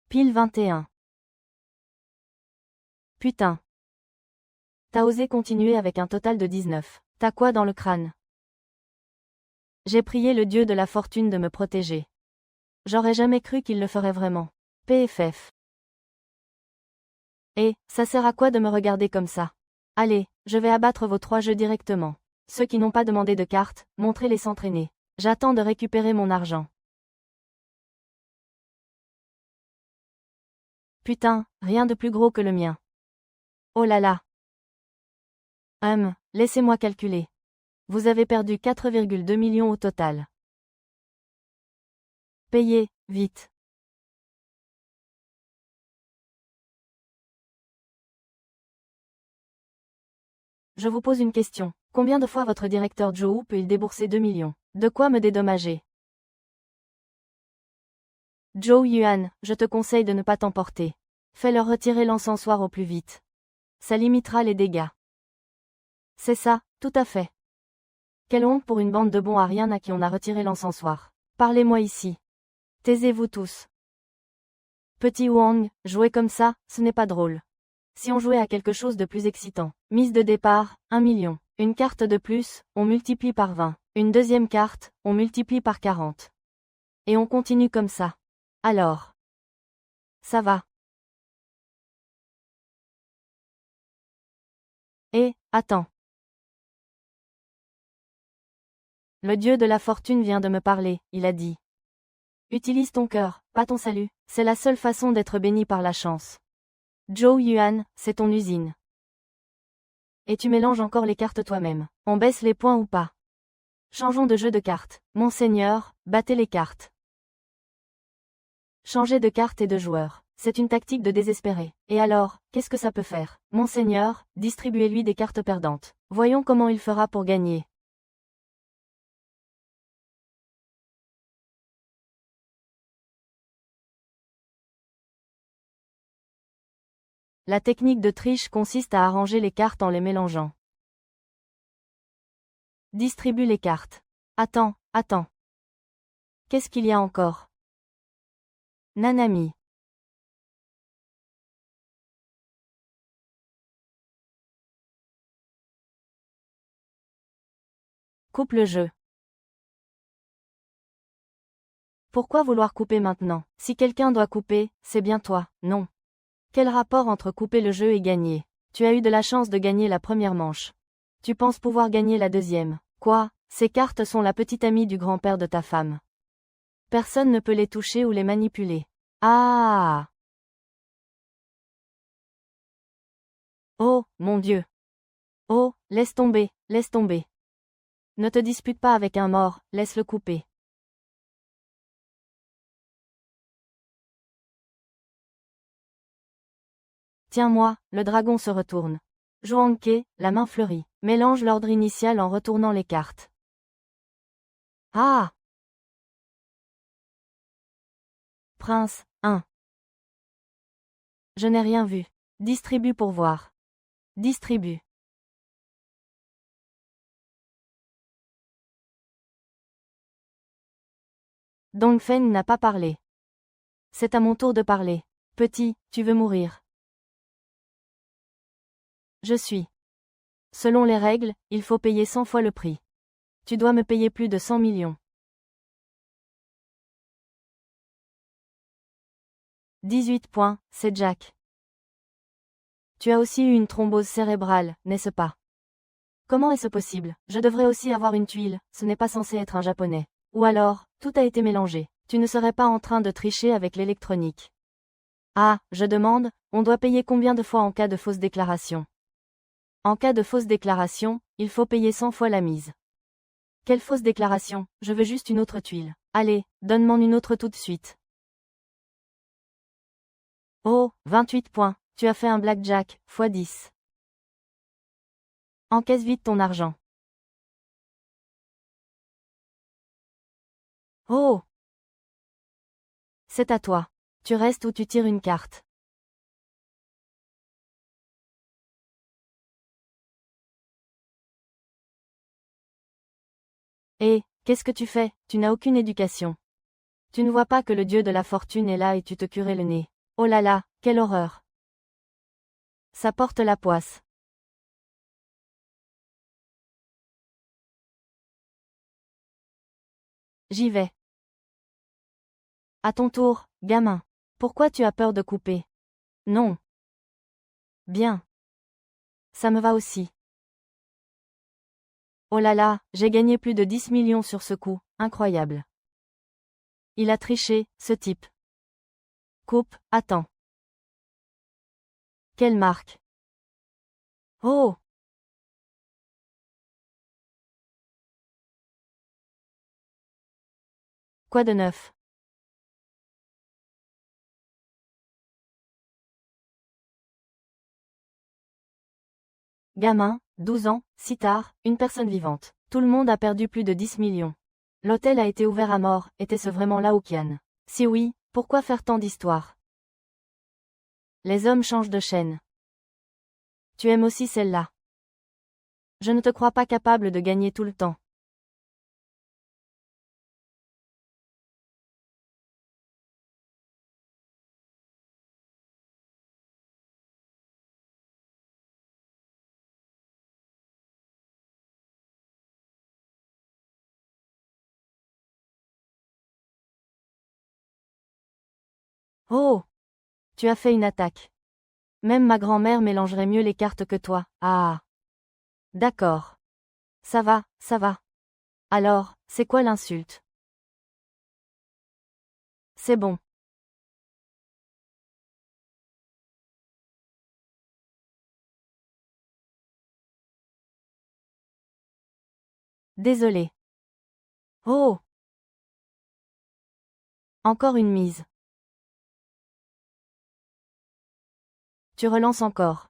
Pile 21. Putain. T'as osé continuer avec un total de 19. T'as quoi dans le crâne? J'ai prié le dieu de la fortune de me protéger. J'aurais jamais cru qu'il le ferait vraiment. PFF. Et, ça sert à quoi de me regarder comme ça? Allez, je vais abattre vos 3 jeux directement. Ceux qui n'ont pas demandé de cartes, montrez-les s'entraîner. J'attends de récupérer mon argent. Putain, rien de plus gros que le mien. Oh là là. Laissez-moi calculer. Vous avez perdu 4,2 millions au total. Payez, vite. Je vous pose une question. Combien de fois votre directeur Zhou peut-il débourser 2 millions? De quoi me dédommager? Zhou Yuan, je te conseille de ne pas t'emporter. Fais-leur retirer l'encensoir au plus vite. Ça limitera les dégâts. C'est ça, tout à fait. Quelle honte pour une bande de bons à rien à qui on a retiré l'encensoir. Parlez-moi ici. Taisez-vous tous. Petit Wang, jouer comme ça, ce n'est pas drôle. Si on jouait à quelque chose de plus excitant. Mise de départ, 1 million. Une carte de plus, on multiplie par 20. Une deuxième carte, on multiplie par 40. Et on continue comme ça. Alors. Ça va. Attends. Le dieu de la fortune vient de me parler, il a dit. Utilise ton cœur, pas ton salut, c'est la seule façon d'être béni par la chance. Zhou Yuan, c'est ton usine. Et tu mélanges encore les cartes toi-même. On baisse les points ou pas? Changeons de jeu de cartes. Monseigneur, battez les cartes. Changer de carte et de joueur. C'est une tactique de désespéré. Et alors, qu'est-ce que ça peut faire? Monseigneur, distribuez-lui des cartes perdantes. Voyons comment il fera pour gagner. La technique de triche consiste à arranger les cartes en les mélangeant. Distribue les cartes. Attends. Qu'est-ce qu'il y a encore? Nanami. Coupe le jeu. Pourquoi vouloir couper maintenant? Si quelqu'un doit couper, c'est bien toi, non? Quel rapport entre couper le jeu et gagner? Tu as eu de la chance de gagner la première manche. Tu penses pouvoir gagner la deuxième. Quoi? Ces cartes sont la petite amie du grand-père de ta femme. Personne ne peut les toucher ou les manipuler. Ah! Oh, mon Dieu! Oh, laisse tomber. Ne te dispute pas avec un mort, laisse-le couper. Tiens-moi, le dragon se retourne. Zhuangke, la main fleurie, mélange l'ordre initial en retournant les cartes. Ah! Prince, 1. Je n'ai rien vu. Distribue pour voir. Distribue. Dongfeng n'a pas parlé. C'est à mon tour de parler. Petit, tu veux mourir. Je suis. Selon les règles, il faut payer 100 fois le prix. Tu dois me payer plus de 100 millions. 18 points, c'est Jack. Tu as aussi eu une thrombose cérébrale, n'est-ce pas? Comment est-ce possible? Je devrais aussi avoir une tuile, ce n'est pas censé être un japonais. Ou alors, tout a été mélangé. Tu ne serais pas en train de tricher avec l'électronique. Ah, je demande, on doit payer combien de fois en cas de fausse déclaration? En cas de fausse déclaration, il faut payer 100 fois la mise. Quelle fausse déclaration? Je veux juste une autre tuile. Allez, donne-m'en une autre tout de suite. Oh, 28 points, tu as fait un blackjack, x 10. Encaisse vite ton argent. Oh! C'est à toi. Tu restes ou tu tires une carte. Et, qu'est-ce que tu fais? Tu n'as aucune éducation. Tu ne vois pas que le dieu de la fortune est là et tu te curais le nez. Oh là là, quelle horreur. Ça porte la poisse. J'y vais. À ton tour, gamin. Pourquoi tu as peur de couper? Non. Bien. Ça me va aussi. Oh là là, j'ai gagné plus de 10 millions sur ce coup, incroyable. Il a triché, ce type. Coupe, attends. Quelle marque? Oh! Quoi de neuf? Gamin, 12 ans, si tard, une personne vivante. Tout le monde a perdu plus de 10 millions. L'hôtel a été ouvert à mort, était-ce vraiment Lao Qian? Si oui, pourquoi faire tant d'histoires? Les hommes changent de chaîne. Tu aimes aussi celle-là. Je ne te crois pas capable de gagner tout le temps. Oh! Tu as fait une attaque. Même ma grand-mère mélangerait mieux les cartes que toi. Ah! D'accord. Ça va. Alors, c'est quoi l'insulte? C'est bon. Désolé. Oh! Encore une mise. Tu relances encore.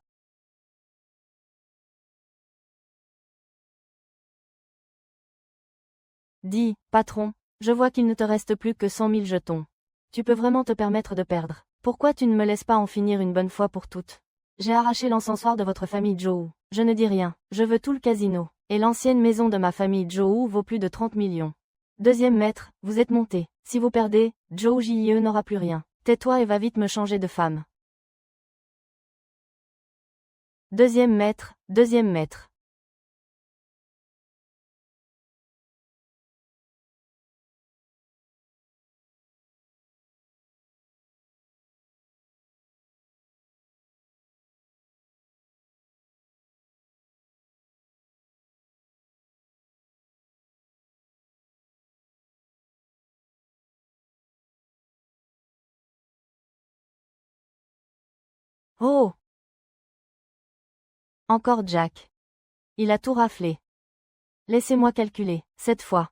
Dis, patron, je vois qu'il ne te reste plus que 100 000 jetons. Tu peux vraiment te permettre de perdre. Pourquoi tu ne me laisses pas en finir une bonne fois pour toutes? J'ai arraché l'encensoir de votre famille Joe. Je ne dis rien, je veux tout le casino. Et l'ancienne maison de ma famille Joe vaut plus de 30 millions. Deuxième maître, vous êtes monté. Si vous perdez, Joe JE n'aura plus rien. Tais-toi et va vite me changer de femme. Deuxième maître, deuxième maître. Oh! Encore Jack. Il a tout raflé. Laissez-moi calculer, cette fois.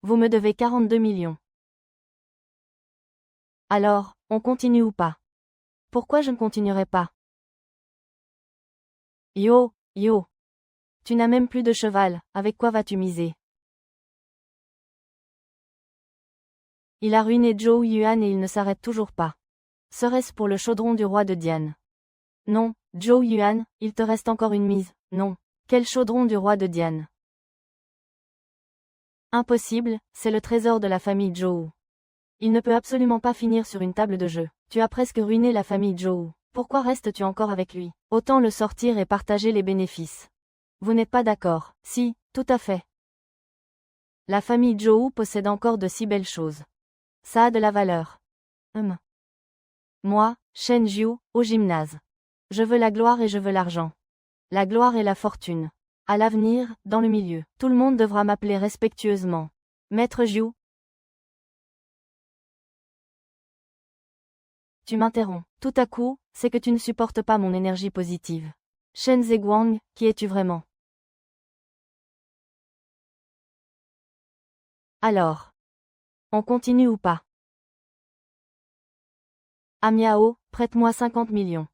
Vous me devez 42 millions. Alors, on continue ou pas? Pourquoi je ne continuerai pas? Yo, yo. Tu n'as même plus de cheval, avec quoi vas-tu miser? Il a ruiné Zhou Yuan et il ne s'arrête toujours pas. Serait-ce pour le chaudron du roi de Diane? Non, Zhou Yuan, il te reste encore une mise, non. Quel chaudron du roi de Diane? Impossible, c'est le trésor de la famille Zhou. Il ne peut absolument pas finir sur une table de jeu. Tu as presque ruiné la famille Zhou. Pourquoi restes-tu encore avec lui? Autant le sortir et partager les bénéfices. Vous n'êtes pas d'accord? Si, tout à fait. La famille Zhou possède encore de si belles choses. Ça a de la valeur. Moi, Shen Jiu, au gymnase. Je veux la gloire et je veux l'argent. La gloire et la fortune. À l'avenir, dans le milieu, tout le monde devra m'appeler respectueusement. Maître Jiu. Tu m'interromps. Tout à coup, c'est que tu ne supportes pas mon énergie positive. Shen Zheguang, qui es-tu vraiment? Alors. On continue ou pas? Amiao, prête-moi 50 millions.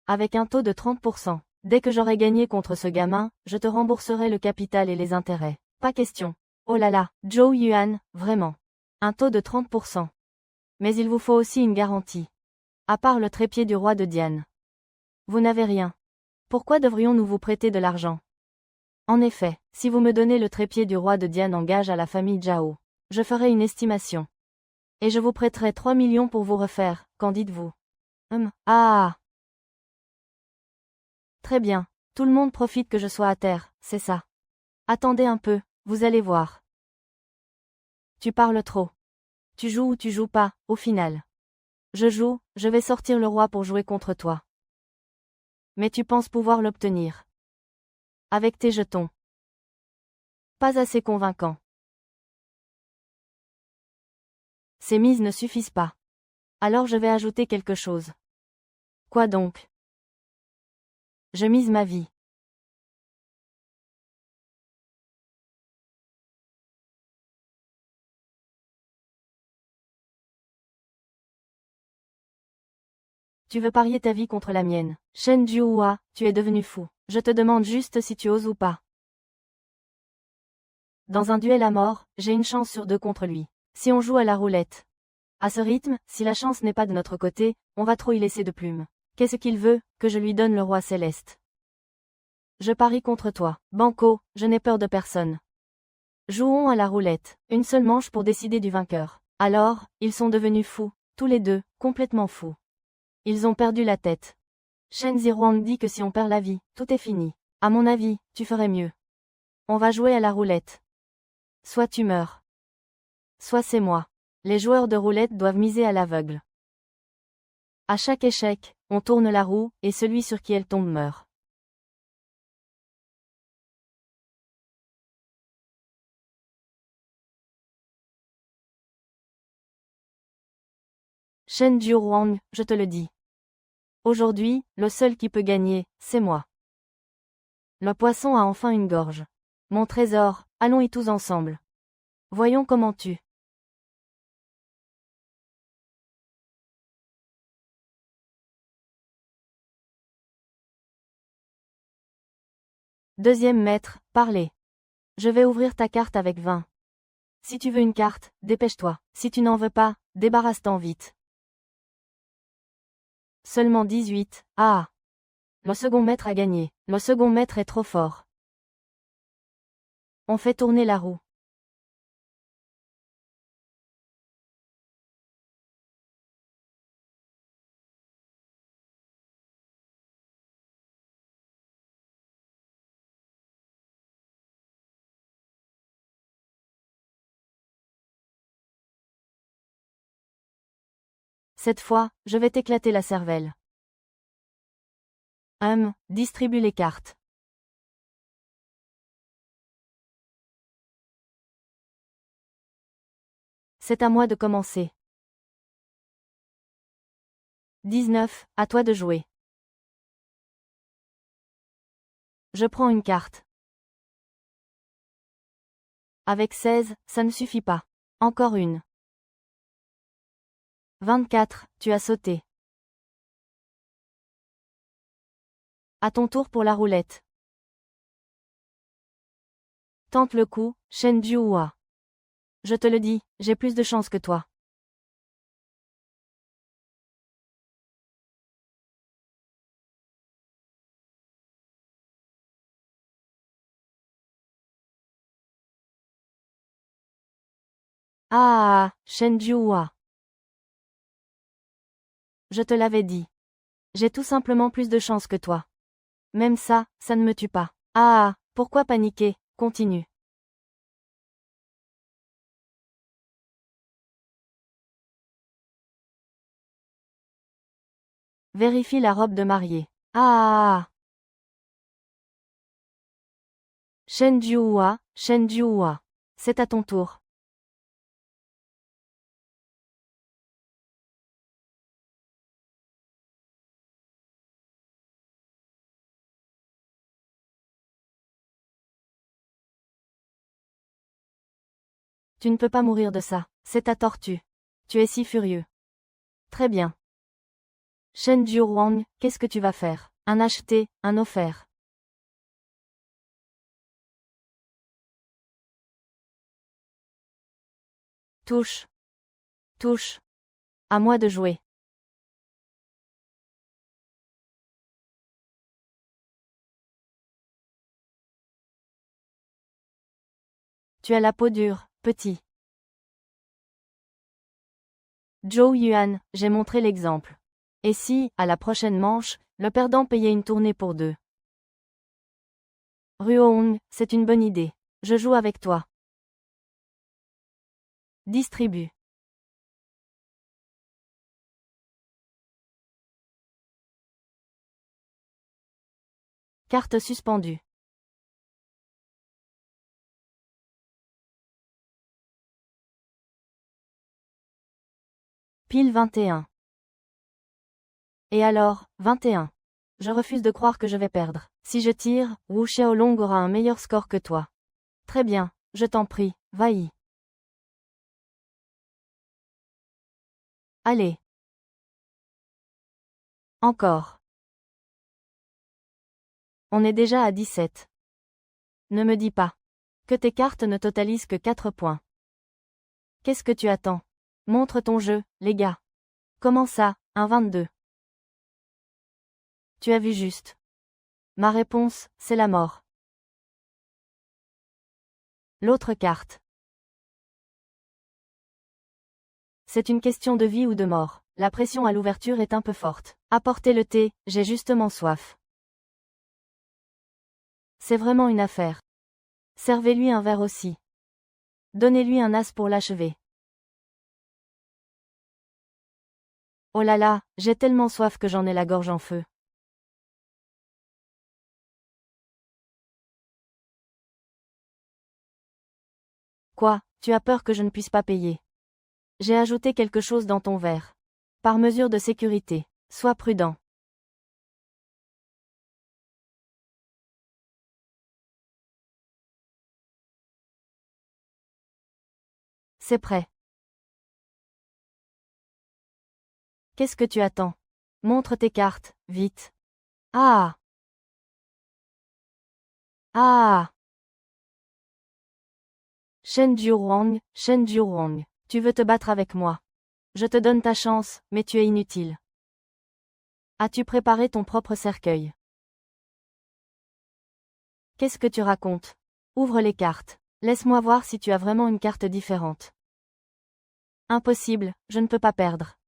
Avec un taux de 30%. Dès que j'aurai gagné contre ce gamin, je te rembourserai le capital et les intérêts. Pas question. Oh là là, Zhou Yuan, vraiment. Un taux de 30%. Mais il vous faut aussi une garantie. À part le trépied du roi de Diane. Vous n'avez rien. Pourquoi devrions-nous vous prêter de l'argent? En effet, si vous me donnez le trépied du roi de Diane en gage à la famille Zhao, je ferai une estimation. Et je vous prêterai 3 millions pour vous refaire, qu'en dites-vous? Ah. Très bien. Tout le monde profite que je sois à terre, c'est ça. Attendez un peu, vous allez voir. Tu parles trop. Tu joues ou tu joues pas, au final. Je joue, je vais sortir le roi pour jouer contre toi. Mais tu penses pouvoir l'obtenir. Avec tes jetons. Pas assez convaincant. Ces mises ne suffisent pas. Alors je vais ajouter quelque chose. Quoi donc? Je mise ma vie. Tu veux parier ta vie contre la mienne. Shen Juhua, tu es devenu fou. Je te demande juste si tu oses ou pas. Dans un duel à mort, j'ai une chance sur deux contre lui. Si on joue à la roulette. À ce rythme, si la chance n'est pas de notre côté, on va trop y laisser de plumes. Qu'est-ce qu'il veut, que je lui donne le roi céleste? Je parie contre toi. Banco, je n'ai peur de personne. Jouons à la roulette. Une seule manche pour décider du vainqueur. Alors, ils sont devenus fous. Tous les deux, complètement fous. Ils ont perdu la tête. Shen Zihuang dit que si on perd la vie, tout est fini. À mon avis, tu ferais mieux. On va jouer à la roulette. Soit tu meurs. Soit c'est moi. Les joueurs de roulette doivent miser à l'aveugle. À chaque échec, on tourne la roue, et celui sur qui elle tombe meurt. Shen Juruang, je te le dis. Aujourd'hui, le seul qui peut gagner, c'est moi. Le poisson a enfin une gorge. Mon trésor, allons y tous ensemble. Voyons comment tu. Deuxième maître, parlez. Je vais ouvrir ta carte avec 20. Si tu veux une carte, dépêche-toi. Si tu n'en veux pas, débarrasse-t'en vite. Seulement 18, ah. Le second maître a gagné. Le second maître est trop fort. On fait tourner la roue. Cette fois, je vais t'éclater la cervelle. Distribue les cartes. C'est à moi de commencer. 19, à toi de jouer. Je prends une carte. Avec 16, ça ne suffit pas. Encore une. 24, tu as sauté. À ton tour pour la roulette. Tente le coup, Shen Juhua. Je te le dis, j'ai plus de chance que toi. Ah, Shen Juhua. Je te l'avais dit. J'ai tout simplement plus de chance que toi. Même ça, ça ne me tue pas. Ah, pourquoi paniquer, continue. Vérifie la robe de mariée. Ah. Shen Juhua, Shen Juhua. C'est à ton tour. Tu ne peux pas mourir de ça, c'est ta tortue. Tu es si furieux. Très bien. Shen Juruang, qu'est-ce que tu vas faire? Un acheté, un offert. Touche. Touche. À moi de jouer. Tu as la peau dure, petit. Zhou Yuan, j'ai montré l'exemple. Et si, à la prochaine manche, le perdant payait une tournée pour deux? Ruohong, c'est une bonne idée. Je joue avec toi. Distribue. Carte suspendue. Pile 21. Et alors, 21. Je refuse de croire que je vais perdre. Si je tire, Wu Xiaolong aura un meilleur score que toi. Très bien, je t'en prie, vas-y. Allez. Encore. On est déjà à 17. Ne me dis pas que tes cartes ne totalisent que 4 points. Qu'est-ce que tu attends? Montre ton jeu, les gars. Comment ça, un 22? Tu as vu juste. Ma réponse, c'est la mort. L'autre carte. C'est une question de vie ou de mort. La pression à l'ouverture est un peu forte. Apportez le thé, j'ai justement soif. C'est vraiment une affaire. Servez-lui un verre aussi. Donnez-lui un as pour l'achever. Oh là là, j'ai tellement soif que j'en ai la gorge en feu. Quoi, tu as peur que je ne puisse pas payer? J'ai ajouté quelque chose dans ton verre. Par mesure de sécurité, sois prudent. C'est prêt. Qu'est-ce que tu attends? Montre tes cartes, vite. Ah! Ah! Shen Juruang, tu veux te battre avec moi. Je te donne ta chance, mais tu es inutile. As-tu préparé ton propre cercueil? Qu'est-ce que tu racontes? Ouvre les cartes. Laisse-moi voir si tu as vraiment une carte différente. Impossible, je ne peux pas perdre.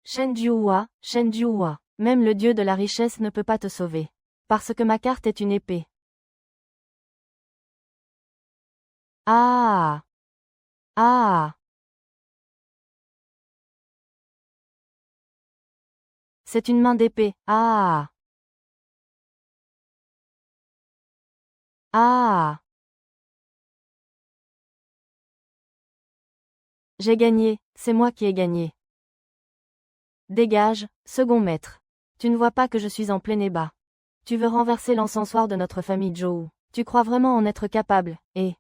Shen Juhua, même le dieu de la richesse ne peut pas te sauver. Parce que ma carte est une épée. Ah! Ah! C'est une main d'épée. Ah! Ah! J'ai gagné, c'est moi qui ai gagné. Dégage, second maître. Tu ne vois pas que je suis en plein ébat. Tu veux renverser l'encensoir de notre famille Zhou. Tu crois vraiment en être capable, et...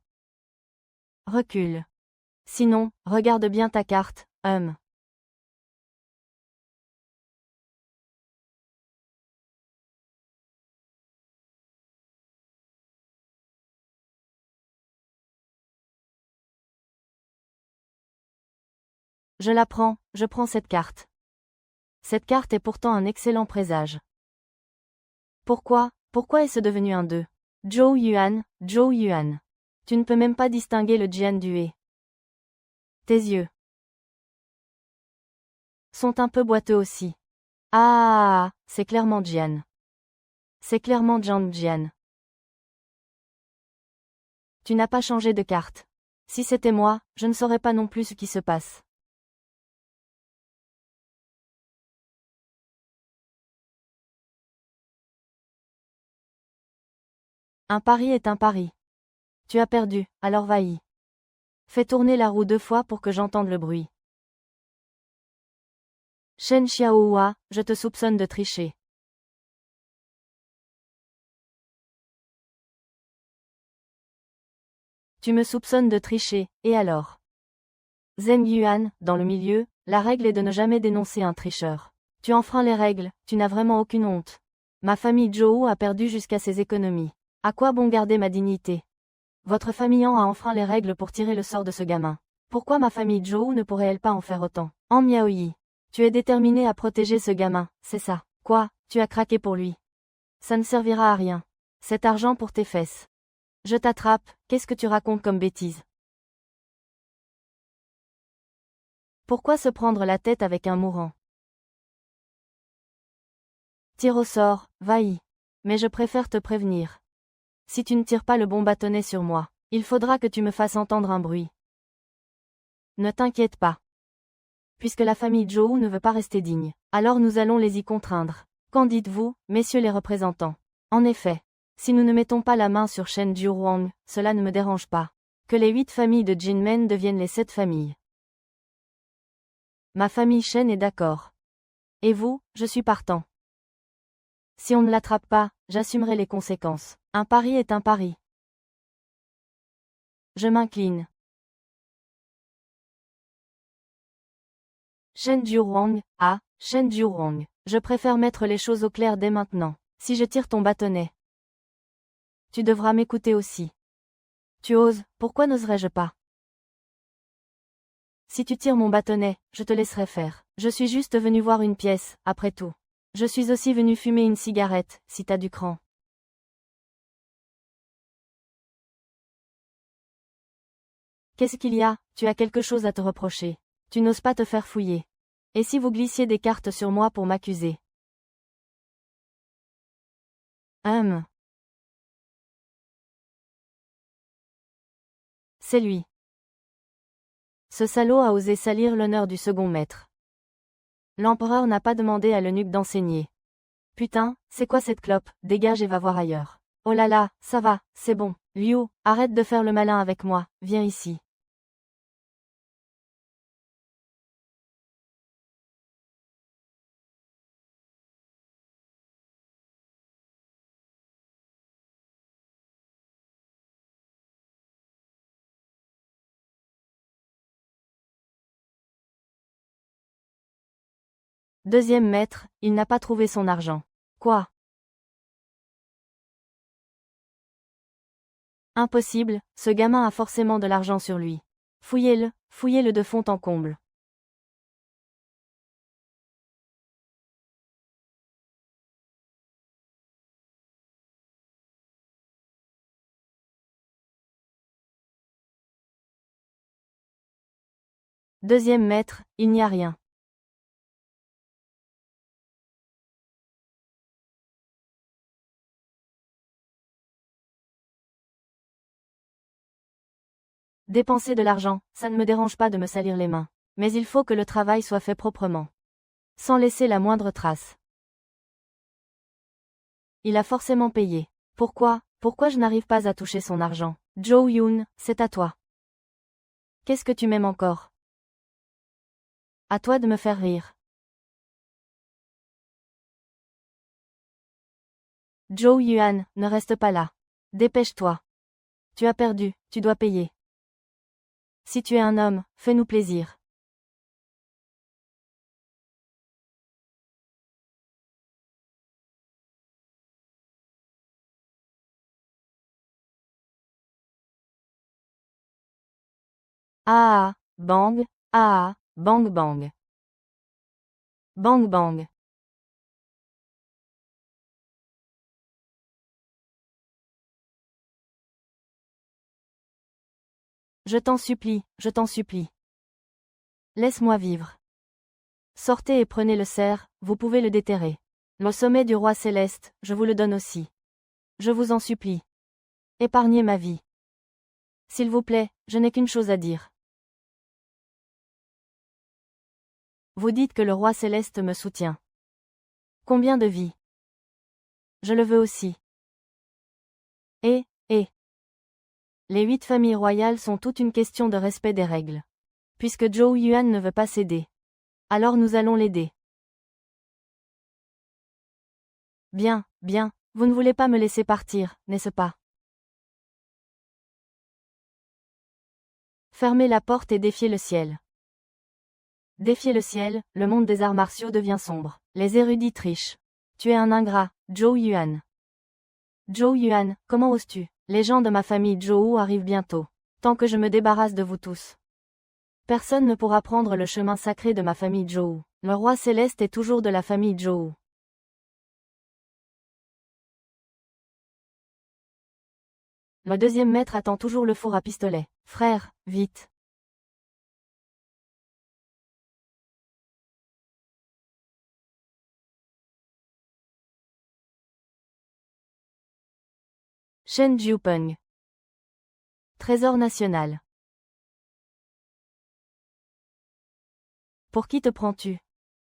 Recule. Sinon, regarde bien ta carte, Je prends cette carte. Cette carte est pourtant un excellent présage. Pourquoi est-ce devenu un 2? Zhou Yuan. Tu ne peux même pas distinguer le Jian du He. Tes yeux sont un peu boiteux aussi. Ah, c'est clairement Jian. C'est clairement Zhang Jian. Tu n'as pas changé de carte. Si c'était moi, je ne saurais pas non plus ce qui se passe. Un pari est un pari. Tu as perdu, alors vas-y. Fais tourner la roue 2 fois pour que j'entende le bruit. Shen Xiaohua, je te soupçonne de tricher. Tu me soupçonnes de tricher, et alors? Zheng Yuan, dans le milieu, la règle est de ne jamais dénoncer un tricheur. Tu enfreins les règles, tu n'as vraiment aucune honte. Ma famille Zhou a perdu jusqu'à ses économies. À quoi bon garder ma dignité? Votre famille a enfreint les règles pour tirer le sort de ce gamin. Pourquoi ma famille Zhou ne pourrait-elle pas en faire autant? En Miaoyi. Tu es déterminé à protéger ce gamin, c'est ça. Quoi, tu as craqué pour lui? Ça ne servira à rien. Cet argent pour tes fesses. Je t'attrape, qu'est-ce que tu racontes comme bêtise? Pourquoi se prendre la tête avec un mourant? Tire au sort, vas-y. Mais je préfère te prévenir. Si tu ne tires pas le bon bâtonnet sur moi, il faudra que tu me fasses entendre un bruit. Ne t'inquiète pas. Puisque la famille Zhou ne veut pas rester digne, alors nous allons les y contraindre. Qu'en dites-vous, messieurs les représentants? En effet, si nous ne mettons pas la main sur Shen Juruang, cela ne me dérange pas. Que les 8 familles de Jinmen deviennent les 7 familles. Ma famille Shen est d'accord. Et vous, je suis partant. Si on ne l'attrape pas, j'assumerai les conséquences. Un pari est un pari. Je m'incline. Shen Juruang, je préfère mettre les choses au clair dès maintenant. Si je tire ton bâtonnet, tu devras m'écouter aussi. Tu oses, pourquoi n'oserais-je pas? Si tu tires mon bâtonnet, je te laisserai faire. Je suis juste venu voir une pièce, après tout. Je suis aussi venu fumer une cigarette, si t'as du cran. Qu'est-ce qu'il y a? Tu as quelque chose à te reprocher. Tu n'oses pas te faire fouiller. Et si vous glissiez des cartes sur moi pour m'accuser? C'est lui. Ce salaud a osé salir l'honneur du second maître. L'empereur n'a pas demandé à l'eunuque d'enseigner. Putain, c'est quoi cette clope? Dégage et va voir ailleurs. Oh là là, ça va, c'est bon. Liu, arrête de faire le malin avec moi, viens ici. Deuxième maître, il n'a pas trouvé son argent. Quoi? Impossible, ce gamin a forcément de l'argent sur lui. Fouillez-le de fond en comble. Deuxième maître, il n'y a rien. Dépenser de l'argent, ça ne me dérange pas de me salir les mains. Mais il faut que le travail soit fait proprement. Sans laisser la moindre trace. Il a forcément payé. Pourquoi je n'arrive pas à toucher son argent? Jo Yoon, c'est à toi. Qu'est-ce que tu m'aimes encore? À toi de me faire rire. Jo Yuan, ne reste pas là. Dépêche-toi. Tu as perdu, tu dois payer. Si tu es un homme, fais-nous plaisir. Ah ah, bang, ah ah, bang bang. Bang bang. Je t'en supplie, je t'en supplie. Laisse-moi vivre. Sortez et prenez le cerf, vous pouvez le déterrer. Le sommet du roi céleste, je vous le donne aussi. Je vous en supplie. Épargnez ma vie. S'il vous plaît, je n'ai qu'une chose à dire. Vous dites que le roi céleste me soutient. Combien de vies? Je le veux aussi. Et. Les 8 familles royales sont toute une question de respect des règles. Puisque Jo Yuan ne veut pas céder. Alors nous allons l'aider. Bien, vous ne voulez pas me laisser partir, n'est-ce pas? Fermez la porte et défiez le ciel. Défiez le ciel, le monde des arts martiaux devient sombre. Les érudits trichent. Tu es un ingrat, Jo Yuan. Jo Yuan, comment oses-tu? Les gens de ma famille Zhou arrivent bientôt. Tant que je me débarrasse de vous tous. Personne ne pourra prendre le chemin sacré de ma famille Zhou. Le roi céleste est toujours de la famille Zhou. Le deuxième maître attend toujours le four à pistolet. Frère, vite. Shen Jiupeng. Trésor national. Pour qui te prends-tu?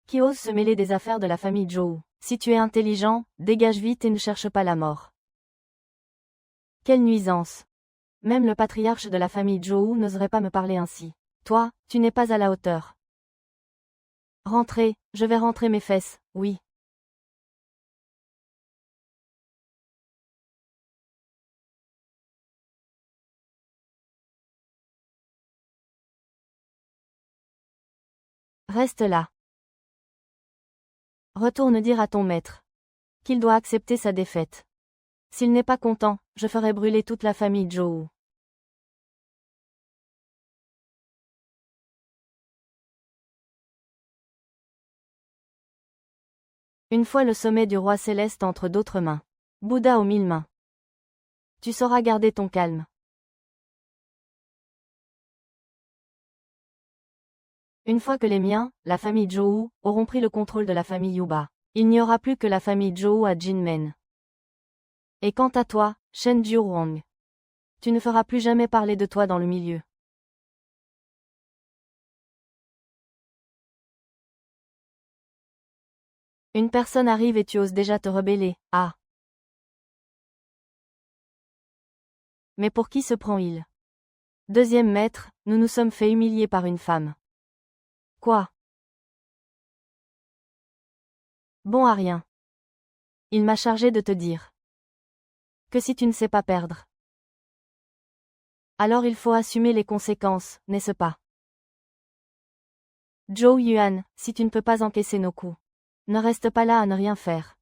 Qui ose se mêler des affaires de la famille Zhou? Si tu es intelligent, dégage vite et ne cherche pas la mort. Quelle nuisance. Même le patriarche de la famille Zhou n'oserait pas me parler ainsi. Toi, tu n'es pas à la hauteur. Rentrez, je vais rentrer mes fesses, oui. Reste là. Retourne dire à ton maître qu'il doit accepter sa défaite. S'il n'est pas content, je ferai brûler toute la famille Zhou. Une fois le sommet du roi céleste entre d'autres mains. Bouddha aux 1000 mains. Tu sauras garder ton calme. Une fois que les miens, la famille Zhou, auront pris le contrôle de la famille Yuba, il n'y aura plus que la famille Zhou à Jinmen. Et quant à toi, Shen Jiuhuang, tu ne feras plus jamais parler de toi dans le milieu. Une personne arrive et tu oses déjà te rebeller, ah. Mais pour qui se prend-il? Deuxième maître, nous nous sommes fait humilier par une femme. Quoi? Bon à rien. Il m'a chargé de te dire que si tu ne sais pas perdre, alors il faut assumer les conséquences, n'est-ce pas? Jo Yuan, si tu ne peux pas encaisser nos coups, Ne reste pas là à ne rien faire.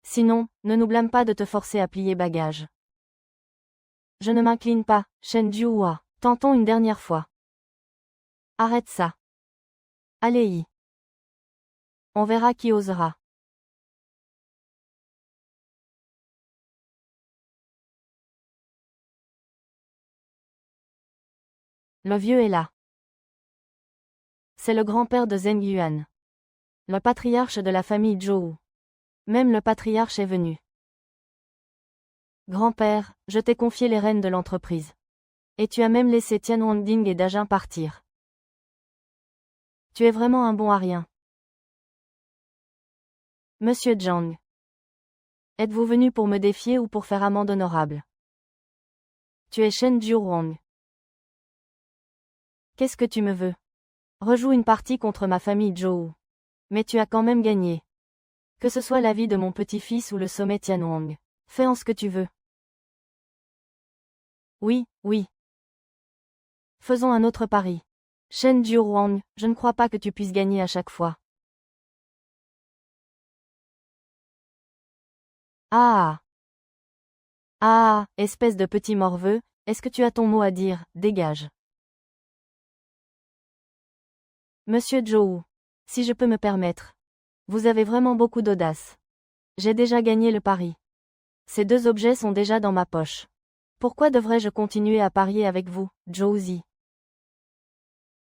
Sinon, ne nous blâme pas de te forcer à plier bagages. Je ne m'incline pas, Shen Jiuhua. Tentons une dernière fois. Arrête ça. Allez-y. On verra qui osera. Le vieux est là. C'est le grand-père de Zheng Yuan. Le patriarche de la famille Zhou. Même le patriarche est venu. Grand-père, je t'ai confié les rênes de l'entreprise. Et tu as même laissé Tian Wangding et Dajin partir. Tu es vraiment un bon à rien. Monsieur Zhang. Êtes-vous venu pour me défier ou pour faire amende honorable? Tu es Shen Jiuhuang. Qu'est-ce que tu me veux? Rejoue une partie contre ma famille Zhou. Mais tu as quand même gagné. Que ce soit la vie de mon petit-fils ou le sommet Tianwang. Fais en ce que tu veux. Oui, oui. Faisons un autre pari. Shen Jiuhuang, je ne crois pas que tu puisses gagner à chaque fois. Ah. Ah, espèce de petit morveux, est-ce que tu as ton mot à dire? Dégage. Monsieur Zhou. Si je peux me permettre. Vous avez vraiment beaucoup d'audace. J'ai déjà gagné le pari. Ces deux objets sont déjà dans ma poche. Pourquoi devrais-je continuer à parier avec vous, Zhou Zi?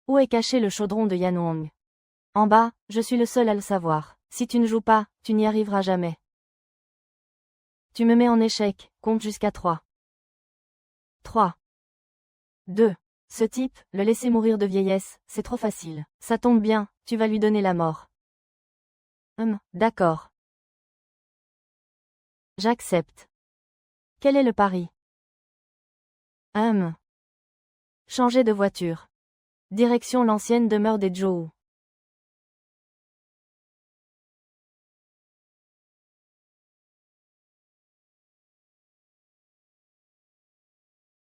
Où est caché le chaudron de Yanwang? En bas, je suis le seul à le savoir. Si tu ne joues pas, tu n'y arriveras jamais. Tu me mets en échec, compte jusqu'à 3. 3. 2. Ce type, le laisser mourir de vieillesse, c'est trop facile. Ça tombe bien, tu vas lui donner la mort. D'accord. J'accepte. Quel est le pari? Changer de voiture. Direction l'ancienne demeure des Zhou.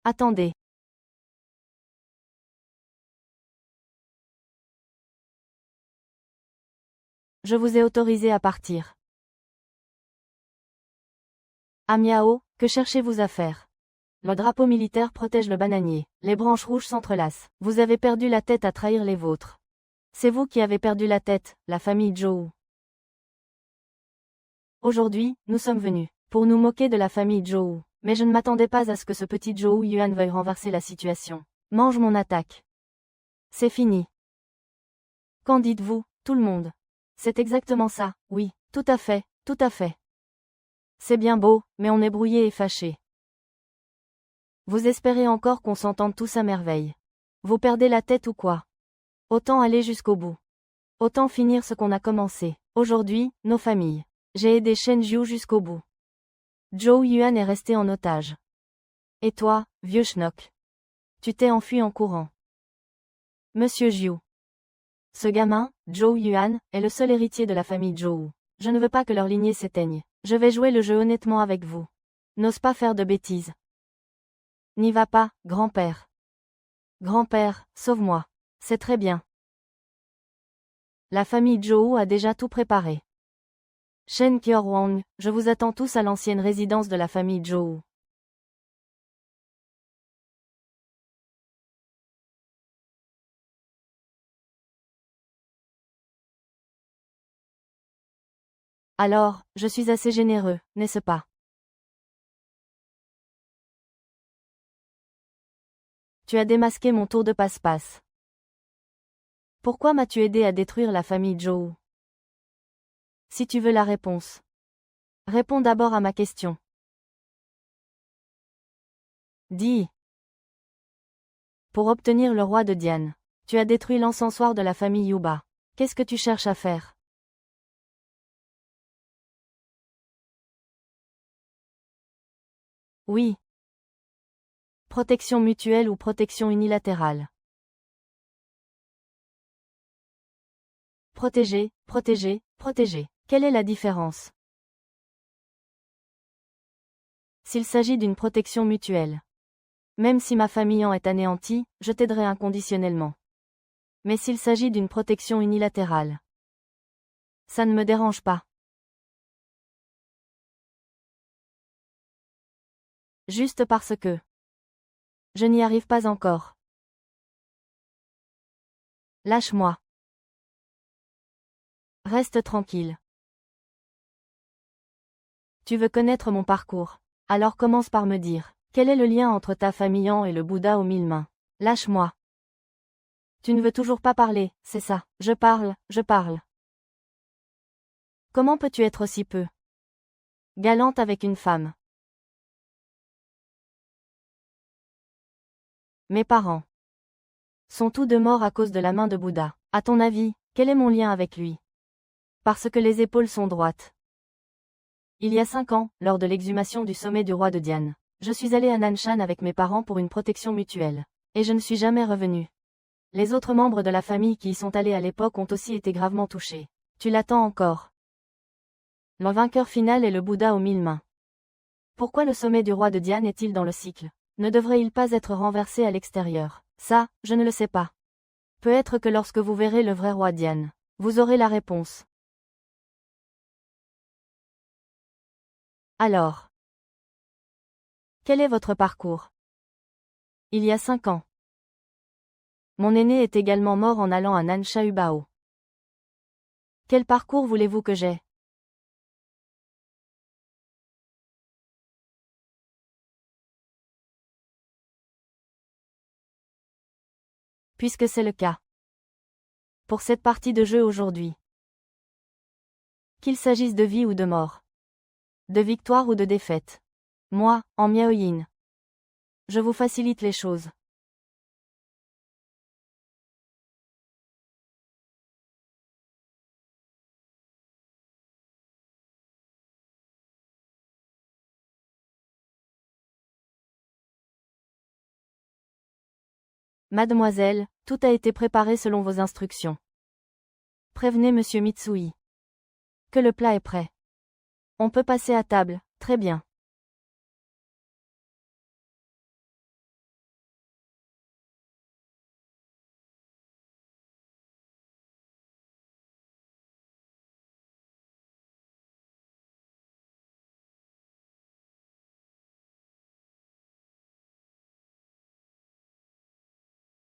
Attendez. Je vous ai autorisé à partir. À Miao, que cherchez-vous à faire? Le drapeau militaire protège le bananier. Les branches rouges s'entrelacent. Vous avez perdu la tête à trahir les vôtres. C'est vous qui avez perdu la tête, la famille Zhou. Aujourd'hui, nous sommes venus pour nous moquer de la famille Zhou. Mais je ne m'attendais pas à ce que ce petit Zhou Yuan veuille renverser la situation. Mange mon attaque. C'est fini. Qu'en dites-vous, tout le monde? C'est exactement ça, oui, tout à fait, tout à fait. C'est bien beau, mais on est brouillé et fâché. Vous espérez encore qu'on s'entende tous à merveille. Vous perdez la tête ou quoi? Autant aller jusqu'au bout. Autant finir ce qu'on a commencé. Aujourd'hui, nos familles. J'ai aidé Shen Jiu jusqu'au bout. Zhou Yuan est resté en otage. Et toi, vieux schnock? Tu t'es enfui en courant. Monsieur Jiu. Ce gamin, Zhou Yuan, est le seul héritier de la famille Zhou. Je ne veux pas que leur lignée s'éteigne. Je vais jouer le jeu honnêtement avec vous. N'ose pas faire de bêtises. N'y va pas, grand-père. Grand-père, sauve-moi. C'est très bien. La famille Zhou a déjà tout préparé. Shen Qiorwang, je vous attends tous à l'ancienne résidence de la famille Zhou. Alors, je suis assez généreux, n'est-ce pas? Tu as démasqué mon tour de passe-passe. Pourquoi m'as-tu aidé à détruire la famille Zhou? Si tu veux la réponse. Réponds d'abord à ma question. Dis. Pour obtenir le roi de Diane. Tu as détruit l'encensoir de la famille Yuba. Qu'est-ce que tu cherches à faire? Oui. Protection mutuelle ou protection unilatérale? Protéger, protéger, protéger. Quelle est la différence? S'il s'agit d'une protection mutuelle. Même si ma famille en est anéantie, je t'aiderai inconditionnellement. Mais s'il s'agit d'une protection unilatérale. Ça ne me dérange pas. Juste parce que je n'y arrive pas encore. Lâche-moi. Reste tranquille. Tu veux connaître mon parcours. Alors commence par me dire, quel est le lien entre ta famille et le Bouddha aux 1000 mains? Lâche-moi. Tu ne veux toujours pas parler, c'est ça. Je parle, je parle. Comment peux-tu être aussi peu galante avec une femme? Mes parents sont tous deux morts à cause de la main de Bouddha. À ton avis, quel est mon lien avec lui? Parce que les épaules sont droites. Il y a 5 ans, lors de l'exhumation du sommet du roi de Diane, je suis allée à Nanshan avec mes parents pour une protection mutuelle. Et je ne suis jamais revenue. Les autres membres de la famille qui y sont allés à l'époque ont aussi été gravement touchés. Tu l'attends encore. Le vainqueur final est le Bouddha aux 1000 mains. Pourquoi le sommet du roi de Diane est-il dans le cycle? Ne devrait-il pas être renversé à l'extérieur? Ça, je ne le sais pas. Peut-être que lorsque vous verrez le vrai roi Diane, vous aurez la réponse. Alors, quel est votre parcours? Il y a 5 ans. Mon aîné est également mort en allant à Nansha Ubao. Quel parcours voulez-vous que j'aie? Puisque c'est le cas. Pour cette partie de jeu aujourd'hui. Qu'il s'agisse de vie ou de mort. De victoire ou de défaite. Moi, en Miaoyin. Je vous facilite les choses. Mademoiselle, tout a été préparé selon vos instructions. Prévenez Monsieur Mitsui. Que le plat est prêt. On peut passer à table, très bien.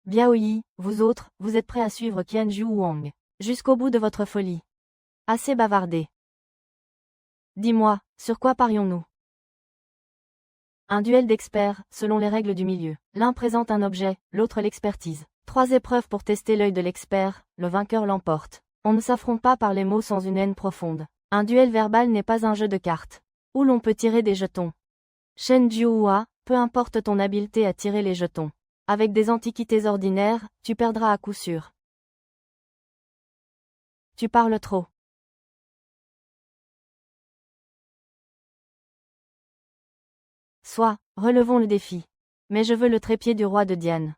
Biaoyi, vous autres, vous êtes prêts à suivre Qianju Wang jusqu'au bout de votre folie. Assez bavardé. Dis-moi, sur quoi parions-nous? Un duel d'experts, selon les règles du milieu. L'un présente un objet, l'autre l'expertise. 3 épreuves pour tester l'œil de l'expert, le vainqueur l'emporte. On ne s'affronte pas par les mots sans une haine profonde. Un duel verbal n'est pas un jeu de cartes, où l'on peut tirer des jetons. Shen Jiuhua, peu importe ton habileté à tirer les jetons. Avec des antiquités ordinaires, tu perdras à coup sûr. Tu parles trop. Soit, relevons le défi. Mais je veux le trépied du roi de Diane.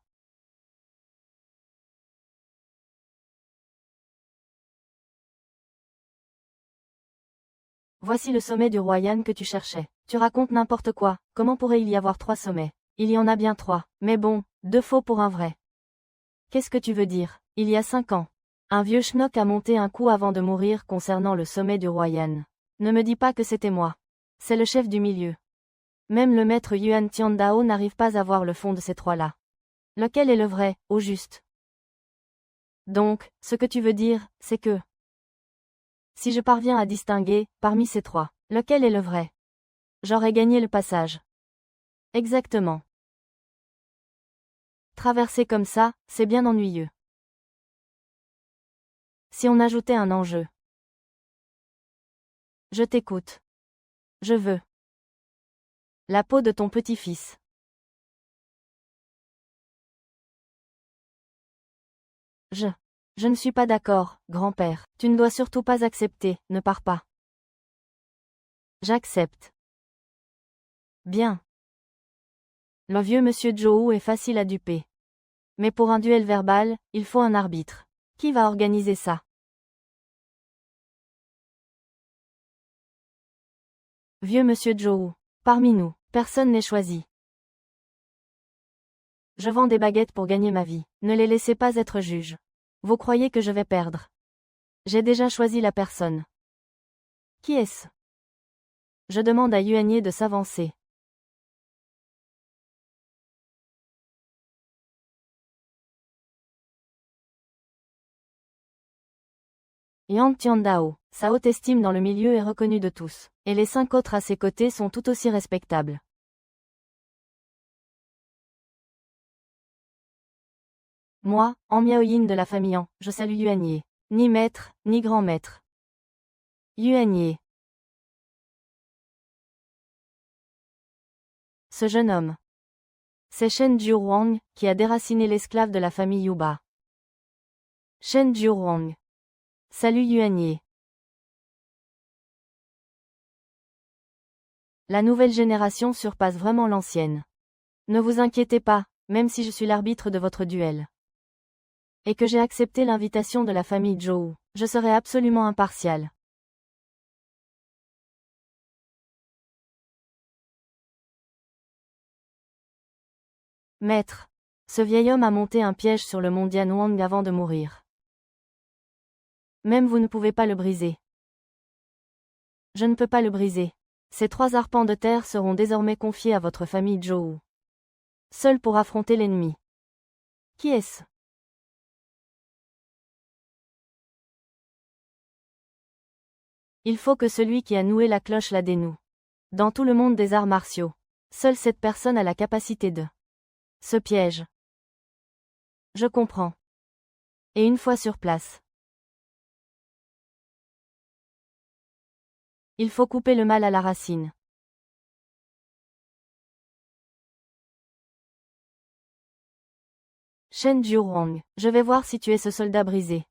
Voici le sommet du roi Yan que tu cherchais. Tu racontes n'importe quoi, comment pourrait-il y avoir 3 sommets? Il y en a bien 3, mais bon, 2 faux pour un vrai. Qu'est-ce que tu veux dire? Il y a 5 ans. Un vieux schnock a monté un coup avant de mourir concernant le sommet du roi Yan. Ne me dis pas que c'était moi. C'est le chef du milieu. Même le maître Yuan Tiandao n'arrive pas à voir le fond de ces 3-là. Lequel est le vrai, au juste? Donc, ce que tu veux dire, c'est que si je parviens à distinguer, parmi ces 3, lequel est le vrai, j'aurais gagné le passage. Exactement. Traverser comme ça, c'est bien ennuyeux. Si on ajoutait un enjeu. Je t'écoute. Je veux la peau de ton petit-fils. Je ne suis pas d'accord, grand-père. Tu ne dois surtout pas accepter, ne pars pas. J'accepte. Bien. Le vieux monsieur Zhou est facile à duper. Mais pour un duel verbal, il faut un arbitre. Qui va organiser ça? Vieux monsieur Zhou. Parmi nous, personne n'est choisi. Je vends des baguettes pour gagner ma vie. Ne les laissez pas être juges. Vous croyez que je vais perdre? J'ai déjà choisi la personne. Qui est-ce? Je demande à Yuanier de s'avancer. Yang Tiandao, sa haute estime dans le milieu est reconnue de tous, et les 5 autres à ses côtés sont tout aussi respectables. Moi, en Miaoyin de la famille An, je salue Yuanier. Ni maître, ni grand maître. Yuanier. Ce jeune homme. C'est Shen Jiuhuang, qui a déraciné l'esclave de la famille Yuba. Shen Jiuhuang. Salut Yuanier. La nouvelle génération surpasse vraiment l'ancienne. Ne vous inquiétez pas, même si je suis l'arbitre de votre duel. Et que j'ai accepté l'invitation de la famille Zhou, je serai absolument impartial. Maître. Ce vieil homme a monté un piège sur le mont Dianwang avant de mourir. Même vous ne pouvez pas le briser. Je ne peux pas le briser. Ces 3 arpents de terre seront désormais confiés à votre famille Zhou. Seul pour affronter l'ennemi. Qui est-ce? Il faut que celui qui a noué la cloche la dénoue. Dans tout le monde des arts martiaux, seule cette personne a la capacité de ce piège. Je comprends. Et une fois sur place, il faut couper le mal à la racine. Shen Jiuhuang, je vais voir si tu es ce soldat brisé.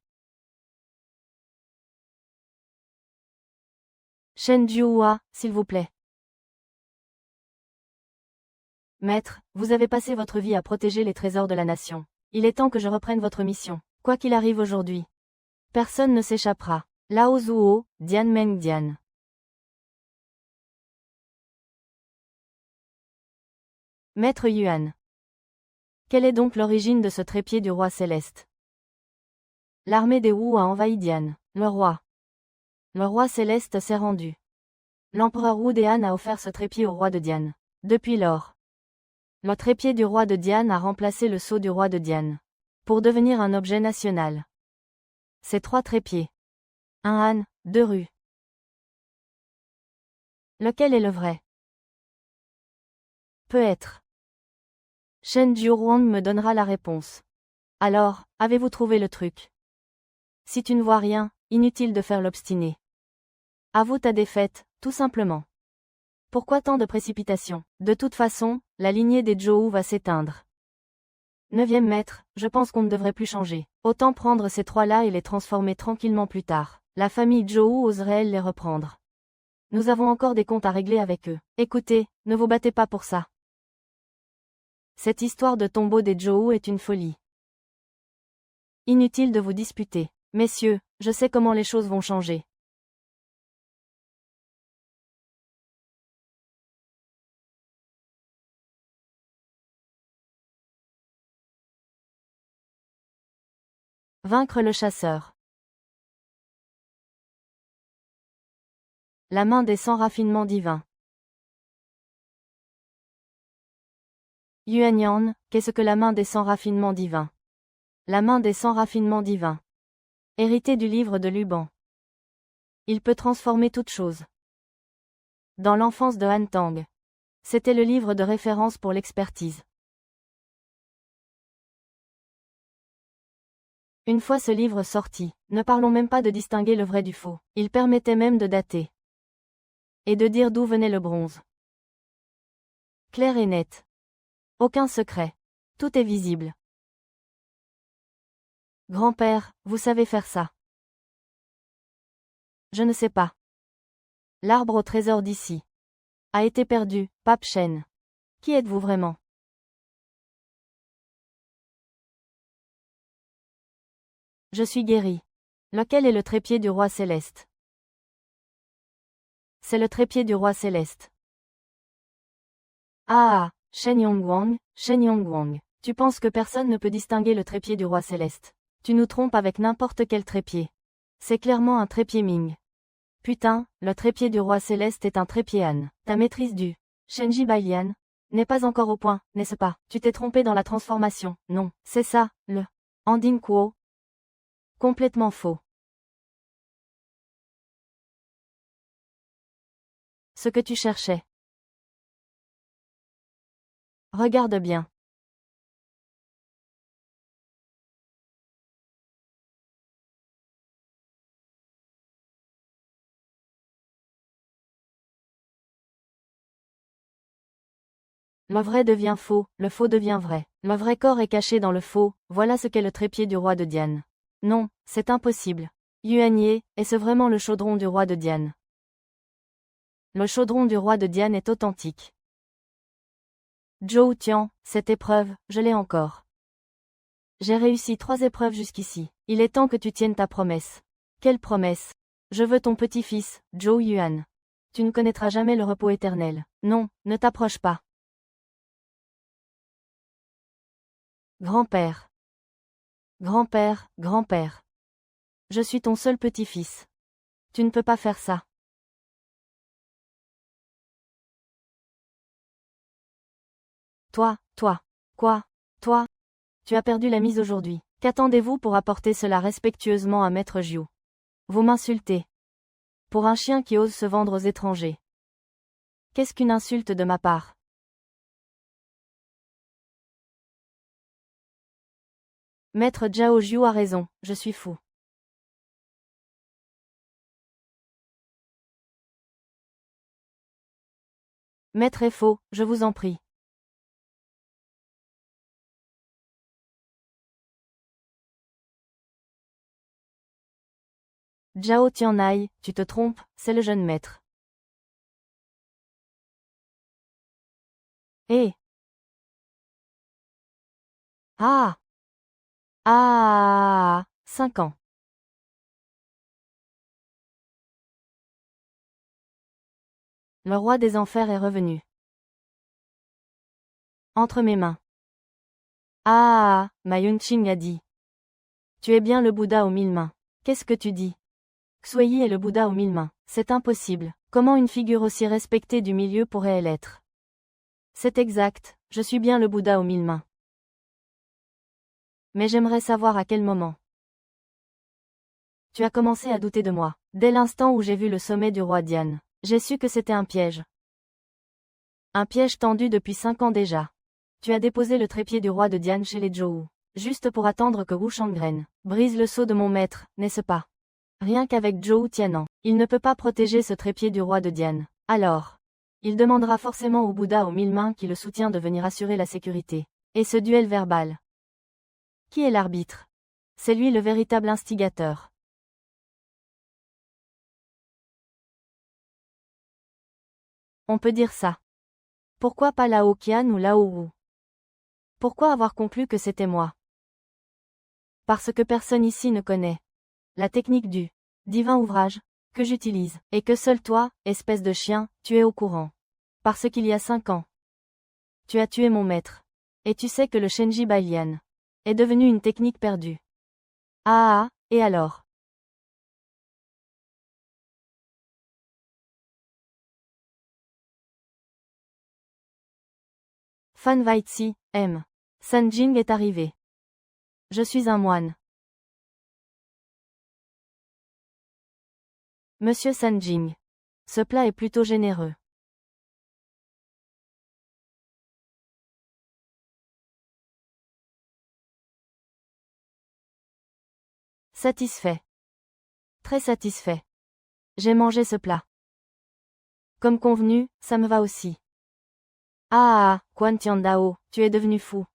Shen Jiuhua, s'il vous plaît. Maître, vous avez passé votre vie à protéger les trésors de la nation. Il est temps que je reprenne votre mission. Quoi qu'il arrive aujourd'hui, personne ne s'échappera. Lao Zuo, Dian Meng Dian. Maître Yuan. Quelle est donc l'origine de ce trépied du roi céleste? L'armée des Wu a envahi Dian, le roi. Le roi céleste s'est rendu. L'empereur Wu Dean a offert ce trépied au roi de Dian. Depuis lors, le trépied du roi de Dian a remplacé le sceau du roi de Dian. Pour devenir un objet national. Ces 3 trépieds. Un âne, 2 rues. Lequel est le vrai? Peut être. Shen Jiuhuang me donnera la réponse. Alors, avez-vous trouvé le truc? Si tu ne vois rien, inutile de faire l'obstiné. Avoue ta défaite, tout simplement. Pourquoi tant de précipitation? De toute façon, la lignée des Zhou va s'éteindre. 9e maître, je pense qu'on ne devrait plus changer. Autant prendre ces 3-là et les transformer tranquillement plus tard. La famille Zhou oserait-elle les reprendre? Nous avons encore des comptes à régler avec eux. Écoutez, ne vous battez pas pour ça. Cette histoire de tombeau des Zhou est une folie. Inutile de vous disputer. Messieurs, je sais comment les choses vont changer. Vaincre le chasseur. La main des 100 raffinements divins. Yuanyan, qu'est-ce que la main des 100 raffinements divins? La main des 100 raffinements divins. Hérité du livre de Luban. Il peut transformer toute chose. Dans l'enfance de Han Tang. C'était le livre de référence pour l'expertise. Une fois ce livre sorti, ne parlons même pas de distinguer le vrai du faux. Il permettait même de dater. Et de dire d'où venait le bronze. Clair et net. Aucun secret. Tout est visible. Grand-père, vous savez faire ça. Je ne sais pas. L'arbre au trésor d'ici a été perdu, Pape Shen. Qui êtes-vous vraiment? Je suis guéri. Lequel est le trépied du roi céleste? C'est le trépied du roi céleste. Ah, Shen Yongguang, tu penses que personne ne peut distinguer le trépied du roi céleste? Tu nous trompes avec n'importe quel trépied. C'est clairement un trépied Ming. Putain, le trépied du roi céleste est un trépied Han. Ta maîtrise du Shenji Baiyan n'est pas encore au point, n'est-ce pas? Tu t'es trompé dans la transformation. Non, c'est ça, le Anding Kuo. Complètement faux. Ce que tu cherchais. Regarde bien. Le vrai devient faux, le faux devient vrai. Le vrai corps est caché dans le faux, voilà ce qu'est le trépied du roi de Diane. Non, c'est impossible. Yuan Ye, est-ce vraiment le chaudron du roi de Diane? Le chaudron du roi de Diane est authentique. Zhou Tian, cette épreuve, je l'ai encore. J'ai réussi 3 épreuves jusqu'ici. Il est temps que tu tiennes ta promesse. Quelle promesse? Je veux ton petit-fils, Zhou Yuan. Tu ne connaîtras jamais le repos éternel. Non, ne t'approche pas. Grand-père. Grand-père, grand-père. Je suis ton seul petit-fils. Tu ne peux pas faire ça. Toi. Quoi? Toi? Tu as perdu la mise aujourd'hui. Qu'attendez-vous pour apporter cela respectueusement à Maître Jiu? Vous m'insultez. Pour un chien qui ose se vendre aux étrangers. Qu'est-ce qu'une insulte de ma part? Maître Zhao Jiu a raison, je suis fou. Maître est faux, je vous en prie. Zhao Tianai, tu te trompes, c'est le jeune maître. Eh! Ah! Ah! 5 ans. Le roi des enfers est revenu. Entre mes mains. Ah! Ma Yunqing a dit. Tu es bien le Bouddha aux 1000 mains. Qu'est-ce que tu dis? Xueyi est le Bouddha aux 1000 mains. C'est impossible. Comment une figure aussi respectée du milieu pourrait-elle être? C'est exact, je suis bien le Bouddha aux 1000 mains. Mais j'aimerais savoir à quel moment. Tu as commencé à douter de moi. Dès l'instant où j'ai vu le sommet du roi Diane, j'ai su que c'était un piège. Un piège tendu depuis 5 ans déjà. Tu as déposé le trépied du roi de Diane chez les Zhou. Juste pour attendre que Wu Shangren brise le sceau de mon maître, n'est-ce pas? Rien qu'avec Zhou Tianan, il ne peut pas protéger ce trépied du roi de Diane. Alors, il demandera forcément au Bouddha aux 1000 mains qui le soutient de venir assurer la sécurité. Et ce duel verbal. Qui est l'arbitre? C'est lui le véritable instigateur. On peut dire ça. Pourquoi pas Lao Qian ou Lao Wu? Pourquoi avoir conclu que c'était moi? Parce que personne ici ne connaît la technique du divin ouvrage que j'utilise, et que seul toi, espèce de chien, tu es au courant. Parce qu'il y a 5 ans, tu as tué mon maître. Et tu sais que le Shenji Baiyan est devenu une technique perdue. Et alors? Fan Weitzi, M. Sanjing est arrivé. Je suis un moine. Monsieur Sanjing. Ce plat est plutôt généreux. Satisfait. Très satisfait. J'ai mangé ce plat. Comme convenu, ça me va aussi. Quan Tiandao, tu es devenu fou.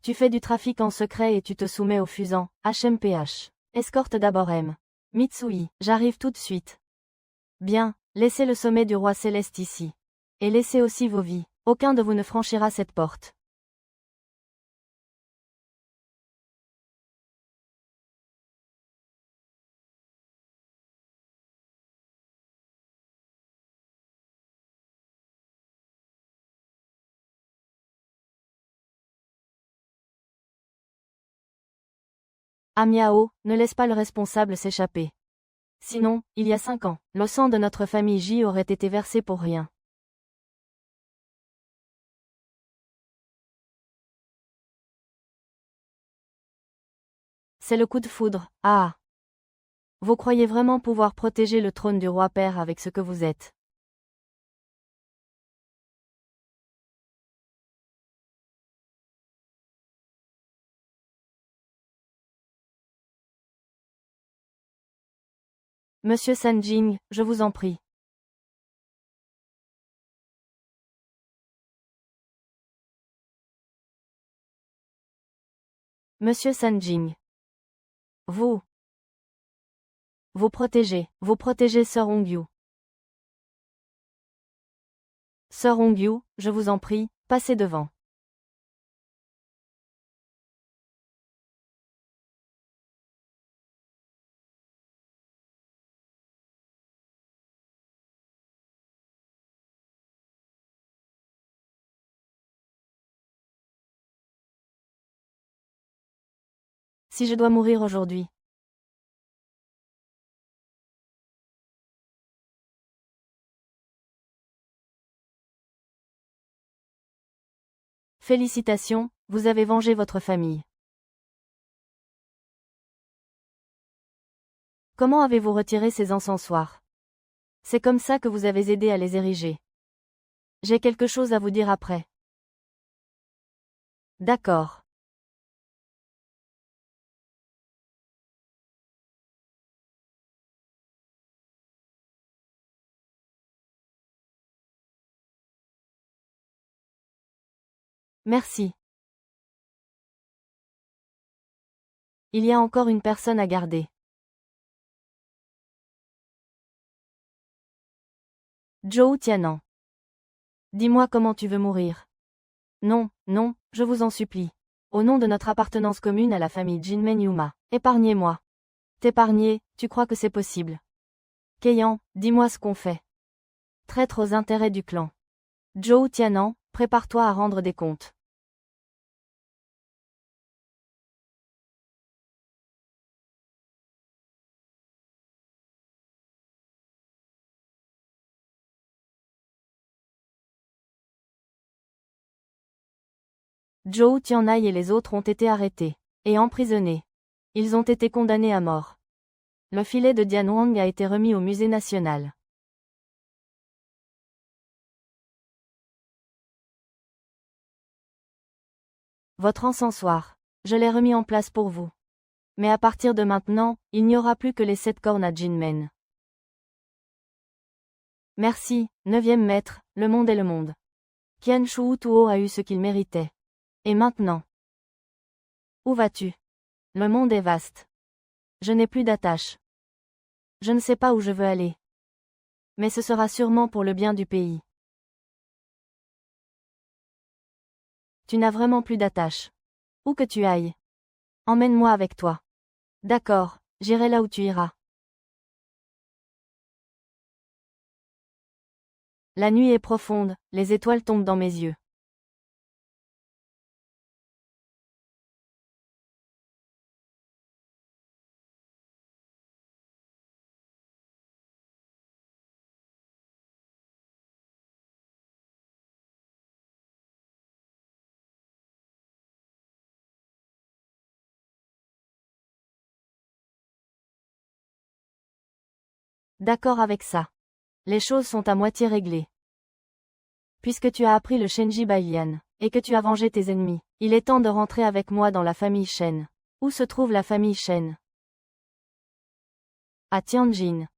Tu fais du trafic en secret et tu te soumets au fusant, HMPH. Escorte d'abord M. Mitsui, j'arrive tout de suite. Bien, laissez le sommet du roi céleste ici. Et laissez aussi vos vies. Aucun de vous ne franchira cette porte. Ah Miao, ne laisse pas le responsable s'échapper. Sinon, il y a 5 ans, le sang de notre famille J aurait été versé pour rien. C'est le coup de foudre, ah. Vous croyez vraiment pouvoir protéger le trône du roi père avec ce que vous êtes? Monsieur Sanjing, je vous en prie. Monsieur Sanjing. Vous protégez Sir Hongyu. Sir Hongyu, je vous en prie, passez devant. Si je dois mourir aujourd'hui. Félicitations, vous avez vengé votre famille. Comment avez-vous retiré ces encensoirs? C'est comme ça que vous avez aidé à les ériger. J'ai quelque chose à vous dire après. D'accord. Merci. Il y a encore une personne à garder. Zhou Tianan. Dis-moi comment tu veux mourir. Non, non, je vous en supplie. Au nom de notre appartenance commune à la famille Jinmen Yuma, épargnez-moi. T'épargner, tu crois que c'est possible? Keiyan, dis-moi ce qu'on fait. Traître aux intérêts du clan. Zhou Tianan, prépare-toi à rendre des comptes. Zhou Tianai et les autres ont été arrêtés et emprisonnés. Ils ont été condamnés à mort. Le filet de Dianwang a été remis au musée national. Votre encensoir. Je l'ai remis en place pour vous. Mais à partir de maintenant, il n'y aura plus que les 7 cornes à Jinmen. Merci, 9e maître, le monde est le monde. Qian Shu Tuo a eu ce qu'il méritait. Et maintenant? Où vas-tu? Le monde est vaste. Je n'ai plus d'attache. Je ne sais pas où je veux aller. Mais ce sera sûrement pour le bien du pays. Tu n'as vraiment plus d'attache. Où que tu ailles. Emmène-moi avec toi. D'accord, j'irai là où tu iras. La nuit est profonde, les étoiles tombent dans mes yeux. D'accord avec ça. Les choses sont à moitié réglées. Puisque tu as appris le Shenji Baiyan, et que tu as vengé tes ennemis, il est temps de rentrer avec moi dans la famille Shen. Où se trouve la famille Shen? À Tianjin.